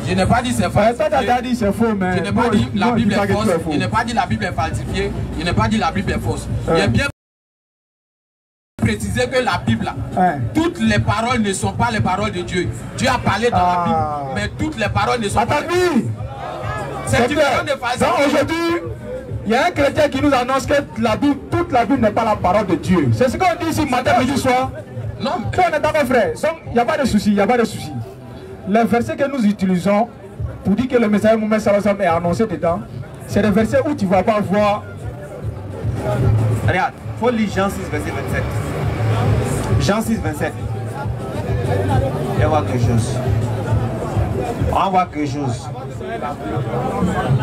Je n'ai pas dit c'est faux. Toi tu as dit c'est faux, mais je n'ai pas dit la Bible est fausse. Je n'ai pas dit la Bible est falsifiée. Je n'ai pas dit la Bible est fausse. J'ai bien précisé que la Bible là, toutes les paroles ne sont pas les paroles de Dieu. Dieu a parlé dans la Bible, mais toutes les paroles ne sont pas. C'est différent des pharisiens. Aujourd'hui, il y a un chrétien qui nous annonce que la Bible, toute la Bible n'est pas la parole de Dieu. C'est ce qu'on dit ici matin, midi, soir. Non, mais... on est d'accord, frère. Il n'y a pas de souci, il n'y a pas de souci. Les versets que nous utilisons pour dire que le message Mohamed Salasam est annoncé dedans, c'est des versets où tu ne vas pas voir. Regarde, il faut lire Jean 6, verset 27. Jean 6, 27. Et on voit quelque chose. On voit quelque chose.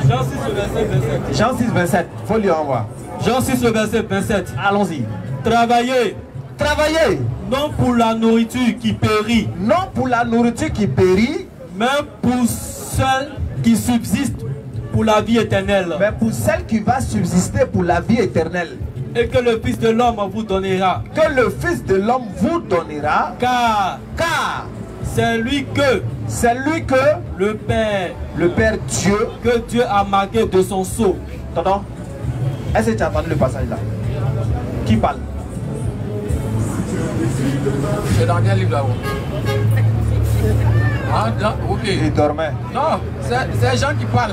Jean 6, le verset 27. Jean 6, 27. Il faut lire, on voit. Jean 6, le verset 27. Allons-y. Travaillez. Travaillez. Non pour la nourriture qui périt. Non pour la nourriture qui périt. Mais pour celle qui subsiste pour la vie éternelle. Mais pour celle qui va subsister pour la vie éternelle. Et que le Fils de l'homme vous donnera. Que le Fils de l'homme vous donnera. Car c'est lui que le Père Dieu, que Dieu a marqué de son sceau. Tonton, est-ce que tu as entendu le passage là? Qui parle? C'est dans quel livre là-haut? Ah, ok. Il dormait. Non, c'est Jean qui parle.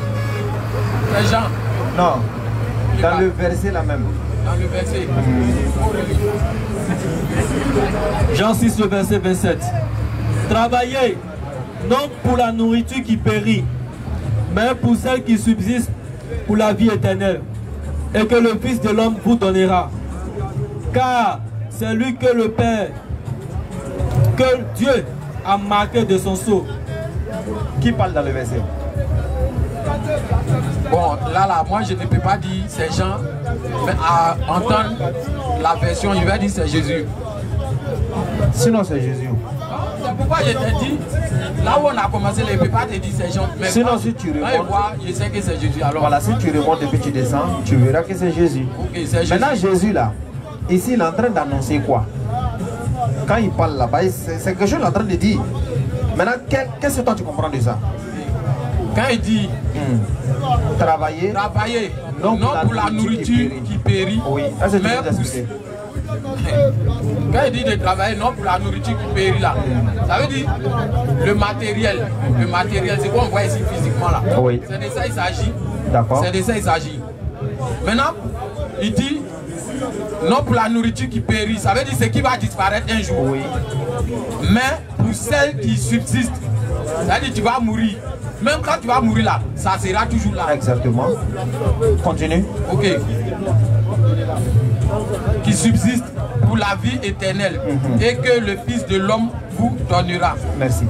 C'est Jean. Non, dans le verset là même. Dans le verset. Jean 6, le verset 27. Travaillez, non pour la nourriture qui périt, mais pour celle qui subsiste pour la vie éternelle, et que le Fils de l'homme vous donnera. Car c'est lui que le Père, que Dieu a marqué de son sceau. Qui parle dans le verset? Bon, là, moi je ne peux pas dire c'est Jean, mais à entendre la version, il va dire c'est Jésus. Sinon c'est Jésus. C'est pourquoi je t'ai dit, là où on a commencé, je ne peux pas te dire c'est Jean. Mais sinon si tu remontes, je sais que c'est Jésus. Alors, voilà, si tu remontes et puis tu descends, tu verras que c'est Jésus. Okay, c'est Jésus. Maintenant Jésus là, ici il est en train d'annoncer quoi? Quand il parle là-bas, c'est quelque chose qu'il est en train de dire. Maintenant, qu'est-ce que toi tu comprends de ça? Quand il dit travailler, non pour la nourriture qui périt, oui, mais quand il dit de travailler non pour la nourriture qui périt là, ça veut dire le matériel. Le matériel, c'est quoi on voit ici physiquement là. Oui. C'est de ça il s'agit. D'accord. C'est de ça il s'agit. Maintenant, il dit non pour la nourriture qui périt, ça veut dire ce qui va disparaître un jour. Oui. Mais pour celle qui subsiste, ça veut dire tu vas mourir. Même quand tu vas mourir là, ça sera toujours là. Exactement. Continue. Ok. Qui subsiste pour la vie éternelle et que le Fils de l'homme vous donnera. Merci.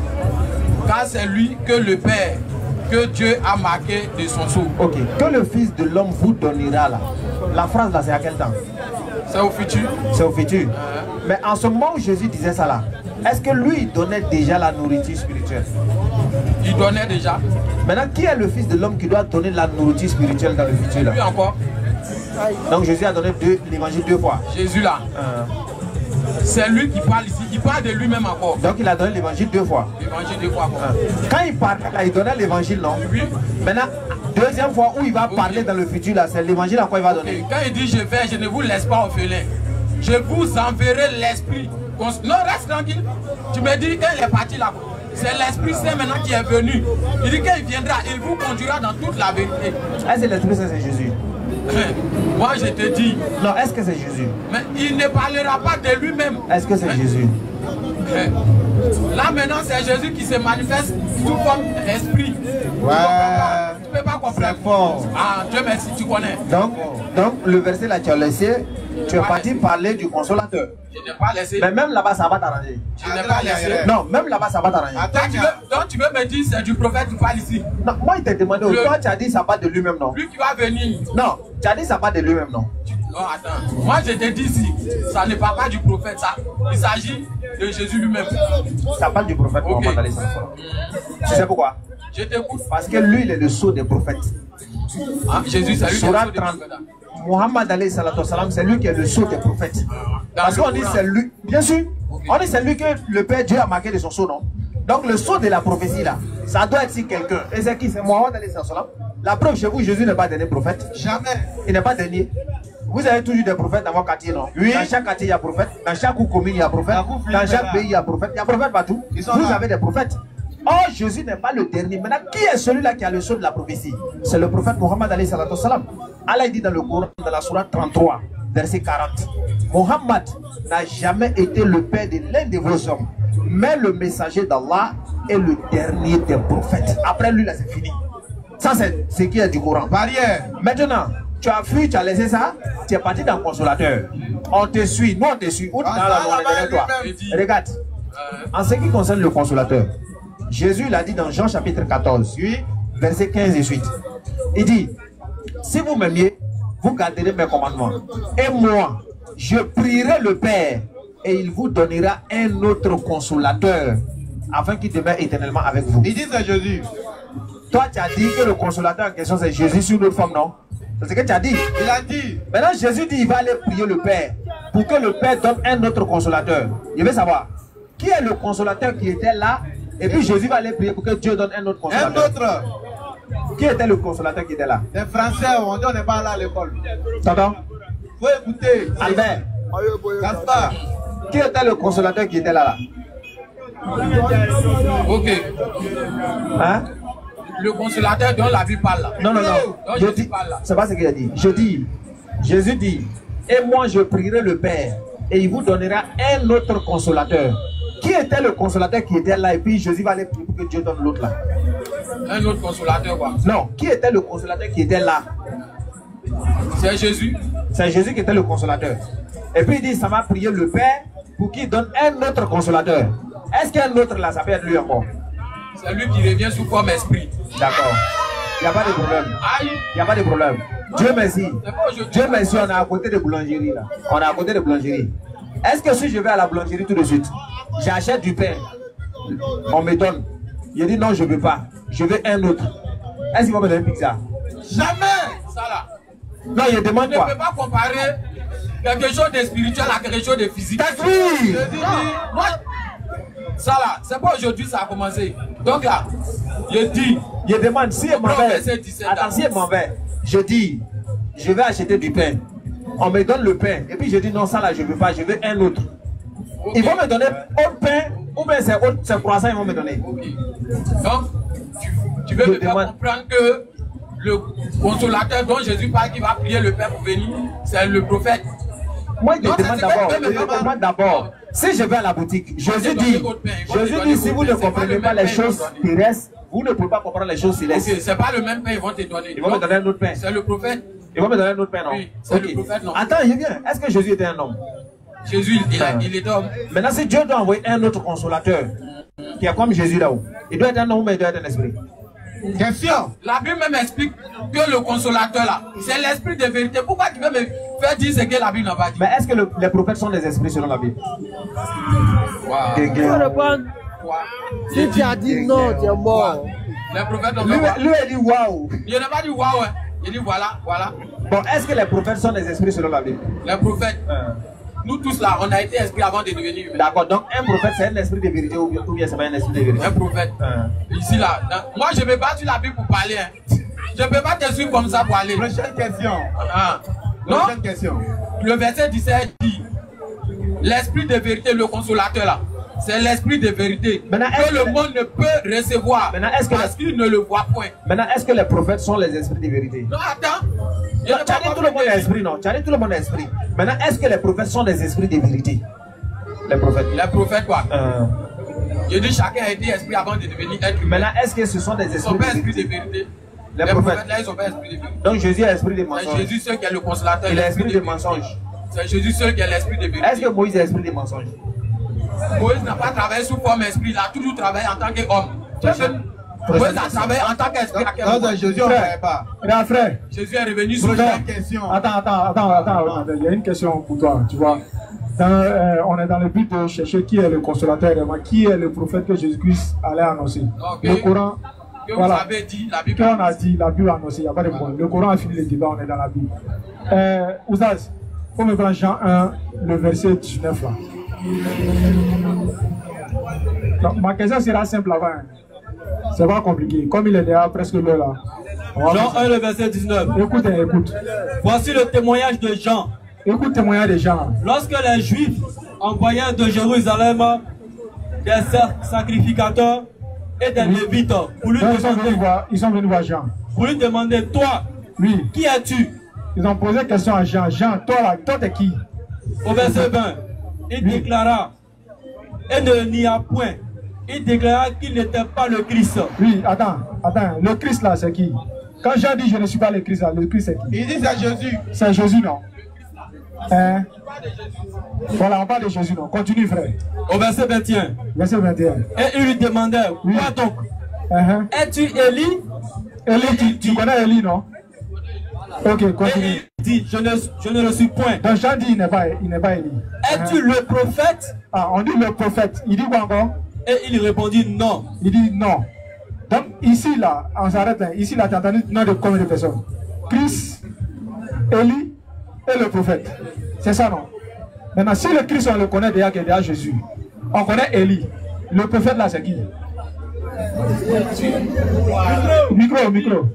Car c'est lui que le Père, que Dieu a marqué de son sceau. Ok. Que le Fils de l'homme vous donnera là. La phrase là, c'est à quel temps? C'est au futur. C'est au futur. Mais en ce moment où Jésus disait ça là, est-ce que lui il donnait déjà la nourriture spirituelle? Il donnait déjà. Maintenant, qui est le Fils de l'homme qui doit donner la nourriture spirituelle dans le futur là? Lui encore. Donc Jésus a donné l'évangile 2 fois. Jésus là. C'est lui qui parle ici. Il parle de lui-même encore. Donc il a donné l'évangile 2 fois. L'évangile 2 fois. Quand il parle là, il donnait l'évangile, non? Oui. Maintenant, deuxième fois où il va parler dans le futur là, c'est l'évangile à quoi il va donner? Quand il dit je ne vous laisse pas orphelin. Je vous enverrai l'esprit. Non, reste tranquille. Tu me dis qu'il est parti là. C'est l'Esprit Saint maintenant qui est venu. Il dit qu'il viendra, il vous conduira dans toute la vérité. Est-ce que l'Esprit Saint c'est Jésus? Moi je te dis. Non, est-ce que c'est Jésus? Mais il ne parlera pas de lui-même. Est-ce que c'est Jésus? Là maintenant c'est Jésus qui se manifeste sous forme d'esprit. Ouais. Tu ne peux pas comprendre. C'est fort. Ah, Dieu merci, tu connais. Donc le verset là tu as laissé, tu es parti parler du consolateur. Je n'ai pas laissé. Mais même là-bas ça va t'arranger. Je n'ai pas laissé. Non, même là-bas ça va t'arranger. Donc tu veux me dire c'est du prophète qui parle ici? Non, moi il t'a demandé, toi tu as dit ça parle de lui-même, non? Lui qui va venir. Non, tu as dit ça parle de lui-même, non? Non, attends. Moi je te dis ici, ça ne parle pas du prophète, ça. Il s'agit de Jésus lui-même. Ça parle du prophète Mohammed alayhi salam. Tu sais pourquoi? Je t'écoute. Parce que lui il est le sceau des prophètes. Ah, Jésus c'est lui qui est le sceau des 30. prophètes. Mohammed alayhi salam, c'est lui qui est le sceau des prophètes. Parce qu'on dit c'est lui, bien sûr, on dit c'est lui que le Père Dieu a marqué de son sceau, non? Donc le sceau de la prophétie là, ça doit être si quelqu'un. Et c'est qui? C'est Mohammed alayhi salam. La preuve chez vous, Jésus n'est pas dernier prophète. Jamais. Il n'est pas dernier. Vous avez toujours des prophètes dans votre quartier, non? Oui. Dans chaque quartier, il y a prophète. Dans chaque commune, il y a prophète. Dans chaque pays, il y a prophète. Il y a prophète partout. Vous avez des prophètes. Or, Jésus n'est pas le dernier. Maintenant, qui est celui-là qui a le sceau de la prophétie? C'est le prophète Mohammed alayhi salatu salam. Allah dit dans le Coran, dans la sourate 33, verset 40. Mohammed n'a jamais été le père de l'un de vos hommes, mais le messager d'Allah est le dernier des prophètes. Après lui, là, c'est fini. Ça, c'est ce qui est du Coran. Barrière. Maintenant, tu as fui, tu as laissé ça, tu es parti dans le consolateur. On te suit, nous on te suit. Où dans la toi? Regarde. En ce qui concerne le consolateur, Jésus l'a dit dans Jean chapitre 14, verset 15 et suite. Il dit, si vous m'aimiez, vous garderez mes commandements. Et moi, je prierai le Père et il vous donnera un autre consolateur afin qu'il demeure éternellement avec vous. Il dit c'est Jésus. Toi, tu as dit que le consolateur en question c'est Jésus sur notre femme, non? C'est ce que tu as dit. Il a dit. Maintenant, Jésus dit il va aller prier le Père pour que le Père donne un autre consolateur. Je veux savoir, qui est le consolateur qui était là? Et puis Jésus va aller prier pour que Dieu donne un autre consolateur. Un autre. Qui était le consolateur qui était là? Les Français, on n'est pas là à l'école. T'entends? Faut écouter. Albert. Gaspard. Qui était le consolateur qui était là? Ok. Hein? Le consolateur dont la Bible parle là. Non, non, non. Je dis, c'est pas ce qu'il a dit. Je dis, Jésus dit, et moi je prierai le Père et il vous donnera un autre consolateur. Qui était le consolateur qui était là et puis Jésus va aller prier pour que Dieu donne l'autre là? Un autre consolateur quoi? Non, qui était le consolateur qui était là? C'est Jésus. C'est Jésus qui était le consolateur. Et puis il dit, ça va prier le Père pour qu'il donne un autre consolateur. Est-ce qu'un autre là, ça peut être lui encore? C'est lui qui revient sous forme esprit. D'accord. Il n'y a pas de problème. Il n'y a pas de problème. Dieu merci. Dieu merci, on est à côté de boulangerie là. On est à côté de boulangerie. Est-ce que si je vais à la boulangerie tout de suite, j'achète du pain, on me donne. Je dis non, je ne veux pas. Je veux un autre. Est-ce qu'il va me donner une pizza? Jamais. Ça là. Non, il demande quoi? On ne peut pas comparer quelque chose de spirituel à quelque chose de physique. Oui. Moi, ça là, c'est pas aujourd'hui ça a commencé. Donc là, je dis. Je demande si elle m'en fait. Attends, si elle m'en fait. Je dis, je vais acheter du pain. On me donne le pain. Et puis je dis non, ça là, je ne veux pas. Je veux un autre. Okay. Ils vont me donner autre pain ou bien c'est croissant, ils vont me donner. Okay. Donc, tu veux me faire comprendre que le consolateur dont Jésus parle qui va prier le Père pour venir, c'est le prophète. Moi, je demande d'abord, si je vais à la boutique, Jésus dit, si vous ne comprenez pas les choses terrestres, vous ne pouvez pas comprendre les choses célestes. Okay, c'est pas le même pain, ils vont te donner. Ils vont me donner un autre pain. C'est le prophète. Ils vont me donner un autre pain, non? Oui, c'est le prophète, non. Attends, je viens. Est-ce que Jésus était un homme? Jésus, il est homme. Maintenant, si Dieu doit envoyer un autre consolateur, qui est comme Jésus là-haut, il doit être un homme, mais il doit être un esprit. Question. La Bible même explique que le consolateur là, c'est l'esprit de vérité. Pourquoi tu veux me faire dire ce que la Bible n'a pas dit? Mais est-ce que les prophètes sont des esprits selon la Bible? Wow. Tu peux répondre. Si tu as dit non, tu es mort. Les prophètes ont lui, il dit waouh. Il n'a pas dit waouh. Il dit voilà, voilà. Bon, est-ce que les prophètes sont des esprits selon la Bible? Les prophètes. Nous tous là, on a été esprits avant de devenir humains. D'accord, donc un prophète c'est un esprit de vérité ou bien c'est pas un esprit de vérité? Un prophète. Ici là, moi je ne vais pas sur la Bible pour parler. Hein. Je ne peux pas te suivre comme ça pour aller. Prochaine question. Prochaine question. Le verset 17 dit, l'esprit de vérité, le consolateur là, c'est l'esprit de vérité que le monde ne peut recevoir parce qu'il ne le voit point. Maintenant, est-ce que les prophètes sont les esprits de vérité? Non, attends. Tu as dit tout le monde est esprit, non? Tu as dit tout le monde est esprit. Maintenant, est-ce que les prophètes sont des esprits de vérité? Les prophètes. Les prophètes quoi? Je dis chacun a été esprit avant de devenir être humain. Maintenant, est-ce que ce sont des esprits de vérité? Ils sont pas esprits de vérité. Les prophètes là, ils sont pas esprits de vérité. Donc Jésus est esprit de mensonge. C'est Jésus seul qui est le consolateur. Il est esprit de mensonge. C'est Jésus seul qui est l'esprit de vérité. Est-ce que Moïse est esprit de mensonge? Moïse n'a pas travaillé sous forme esprit, il a toujours travaillé en tant qu'homme. Moïse a travaillé en tant qu'esprit. Non, Jésus, on ne savait pas. Frère, Jésus est revenu sur la question. Attends, il y a une question pour toi, tu vois. On est dans le but de chercher qui est le consolateur, qui est le prophète que Jésus-Christ allait annoncer. Okay. Le Coran, que voilà, vous avez dit, la Bible. Qu'on a dit, la Bible a annoncé, il n'y a pas de problème. Le Coran a fini le débat, on est dans la Bible. Ouzaz, il faut me prendre Jean 1, le verset 19 là. Donc, ma question sera simple avant. C'est pas compliqué. Comme il est déjà presque l'heure là. Jean 1, le verset 19. Écoute. Voici le témoignage de Jean. Écoute le témoignage de Jean. Lorsque les Juifs envoyèrent de Jérusalem des sacrificateurs et des Lévites pour lui demander. Ils sont venus voir Jean. Pour lui demander, toi, oui. Qui es-tu? Ils ont posé question à Jean. Jean, toi t'es qui? Au verset 20, il déclara, et ne n'y a point. Il déclara qu'il n'était pas le Christ. Oui, attends. Le Christ là, c'est qui? Quand Jean dit je ne suis pas le Christ là, le Christ c'est qui? Il dit c'est Jésus. C'est Jésus, non? Hein? Voilà, on parle de Jésus, non? Continue, frère. Au verset 21. Verset 21. Et il lui demandait, quoi donc? Es-tu Élie? Élie, tu connais Élie, non? Ok, continue. Et il dit, je ne le suis point. Donc Jean dit, il n'est pas Élie. Es-tu le prophète? Ah, on dit le prophète. Il dit quoi encore? Et il répondit non. Il dit non. Donc ici, là, on s'arrête là. Ici, là, tu as entendu le nom de combien de personnes? Christ, Élie et le prophète. C'est ça, non? Maintenant, si le Christ, on le connaît déjà, qui est déjà Jésus, on connaît Élie. Le prophète, là, c'est qui? Micro.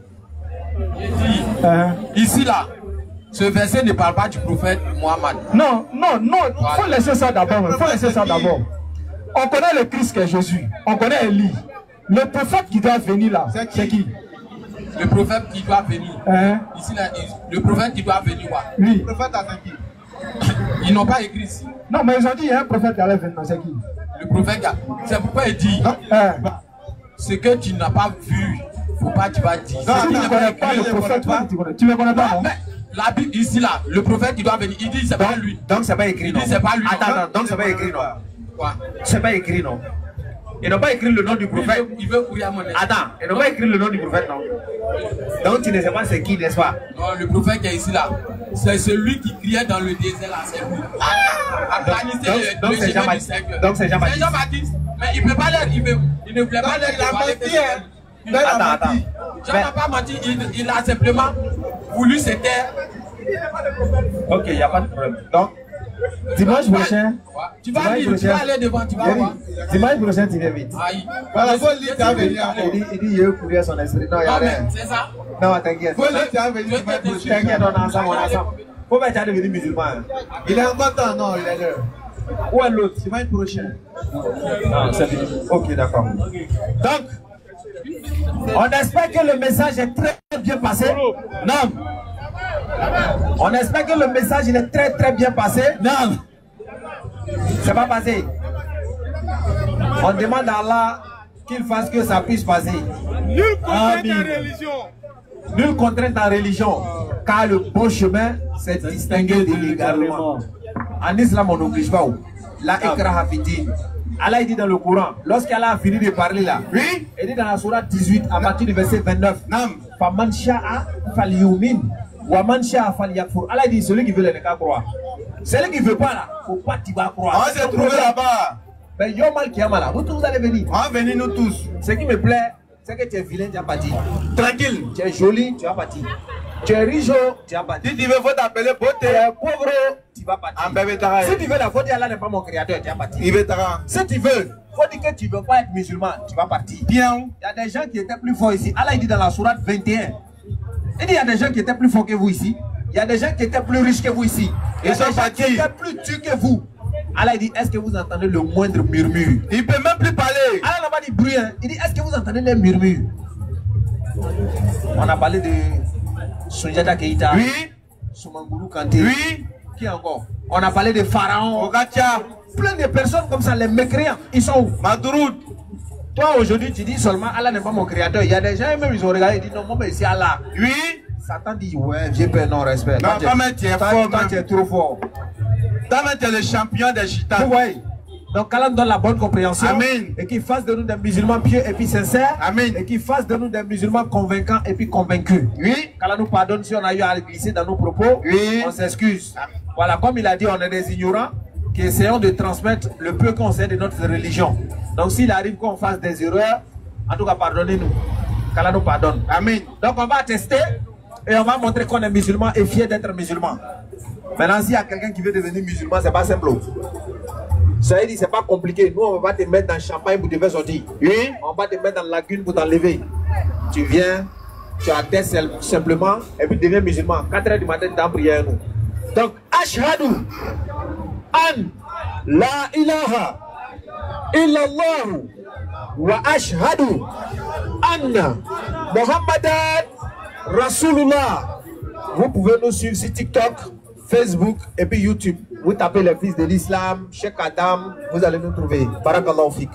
Ici, là, ce verset ne parle pas du prophète Mohammed. Non. Il faut laisser ça d'abord. On connaît le Christ qui est Jésus. On connaît Élie. Le prophète qui doit venir là, c'est qui? Le prophète qui doit venir. Ici, là, le prophète qui doit venir. Oui. Le prophète a qui? Ils n'ont pas écrit ici. Non, mais ils ont dit il y a un prophète qui allait venir. C'est qui? Le prophète, c'est pourquoi il dit ce que tu n'as pas vu, faut pas tu vas dire. Si tu ne connais pas le prophète, tu ne le connais pas, non? La Bible ici là, le prophète qui doit venir, il dit c'est pas lui. Donc c'est pas écrit, non? Il dit c'est pas lui. Attends, donc c'est pas écrit, non? C'est pas écrit, non? Ils n'ont pas écrit le nom du prophète. Il veut courir à mon Attends, ils n'ont pas écrit le nom du prophète, non? Donc tu ne sais pas c'est qui, n'est-ce pas? Non, le prophète qui est ici là, c'est celui qui criait dans le désert là, c'est lui. Donc c'est Jean-Baptiste. Donc c'est Jean-Baptiste. C'est Jean-Baptiste. Mais il ne peut pas l'air, il ne voulait pas l'air. Il a menti. Attends. Jean n'a pas menti, il a simplement voulu se taire. Ok, il n'y a pas de problème. Donc, dimanche prochain, tu vas aller devant, tu vas voir. Dimanche prochain, tu viens vite. Voilà, il faut lire, tu vas venir. Il dit, il veut courir son esprit. Non, il n'y a rien. C'est ça. Non, t'inquiète. Il faut lire, tu vas venir dimanche prochain. T'inquiète, on est ensemble. Faut pas être devenu musulman. Il est encore temps, non, il est l'heure. Où est l'autre? Dimanche prochain. Non, c'est fini. Ok, d'accord. Donc, on espère que le message est très bien passé. Non. On espère que le message il est très bien passé. Non. C'est pas passé. On demande à Allah qu'il fasse que ça puisse passer. Nulle contrainte en religion. Nulle contrainte en religion. Car le bon chemin, c'est distingué de l'égarement. En islam, on n'oblige pas. La ikraha fi din. Allah dit dans le Coran, lorsqu'Allah a fini de parler là, oui, il dit dans la sourate 18, à partir du verset 29, Faman sha'a falyumin, wa man sha'a falyakfur. Allah dit, celui qui veut ne qu'à croire. Celui qui ne veut pas là, faut pas tu vas croire. On s'est trouvé là-bas. Ben Yomal Kiyama, vous tous vous allez venir. On va venir nous tous. Ce qui me plaît, c'est que tu es vilain, tu as pas dit. Tranquille. Tu es joli, tu as pas dit. Tu es riche, tu as pas dit. Si tu veux, faut t'appeler beauté. Tu es pauvre, tu vas pas dire. Si tu veux la faute, Allah n'est pas mon créateur, tu as pas dit. Il veut t'arranger. Si tu veux, faut dire que tu veux pas être musulman, tu vas partir. Bien. Il y a des gens qui étaient plus forts ici. Allah il dit dans la sourate 21. Il dit il y a des gens qui étaient plus forts que vous ici. Il y a des gens qui étaient plus riches que vous ici. Il y a des gens qui étaient plus tués que vous. Allah il dit, est-ce que vous entendez le moindre murmure? Il ne peut même plus parler. Allah n'a pas dit bruit. Hein. Il dit, est-ce que vous entendez les murmures? On a parlé de Sunjata Keita. Oui. Soumanguru Kanté. Oui. Qui encore? On a parlé de Pharaon. Ogatia. Plein de personnes comme ça, les mécréants. Ils sont où? Madroud. Toi aujourd'hui, tu dis seulement Allah n'est pas mon créateur. Il y a des gens, même ils ont regardé, ils disent non, moi, mais c'est Allah. Oui. Satan dit, ouais, j'ai peur, non, respect. Non, toi, tu es fort. Toi, tu es trop fort. Toi, tu es le champion des gitans. Vous voyez? Donc, qu'Allah nous donne la bonne compréhension. Amen. Et qu'il fasse de nous des musulmans pieux et puis sincères. Amen. Et qu'il fasse de nous des musulmans convaincants et puis convaincus. Oui. Qu'Allah nous pardonne si on a eu à glisser dans nos propos. Oui. On s'excuse. Voilà, comme il a dit, on est des ignorants qui essayons de transmettre le peu qu'on sait de notre religion. Donc, s'il arrive qu'on fasse des erreurs, en tout cas, pardonnez-nous. Qu'Allah nous pardonne. Amen. Donc, on va tester et on va montrer qu'on est musulman et fier d'être musulman. Maintenant, s'il y a quelqu'un qui veut devenir musulman, c'est pas simple. Ça veut dire, c'est pas compliqué. Nous, on va pas te mettre dans le champagne pour te faire sortir. Oui. On va te mettre dans la lagune pour t'enlever. Tu viens, tu attestes simplement et puis tu deviens musulman. 4 h du matin, tu es en prière. Nous. Donc, Ashhadu an la ilaha illallah wa ashhadu anna Muhammadan Rasulullah. Vous pouvez nous suivre sur TikTok, Facebook et puis YouTube. Vous tapez les fils de l'islam, Cheikh Adam, vous allez nous trouver. Barakallahu fik.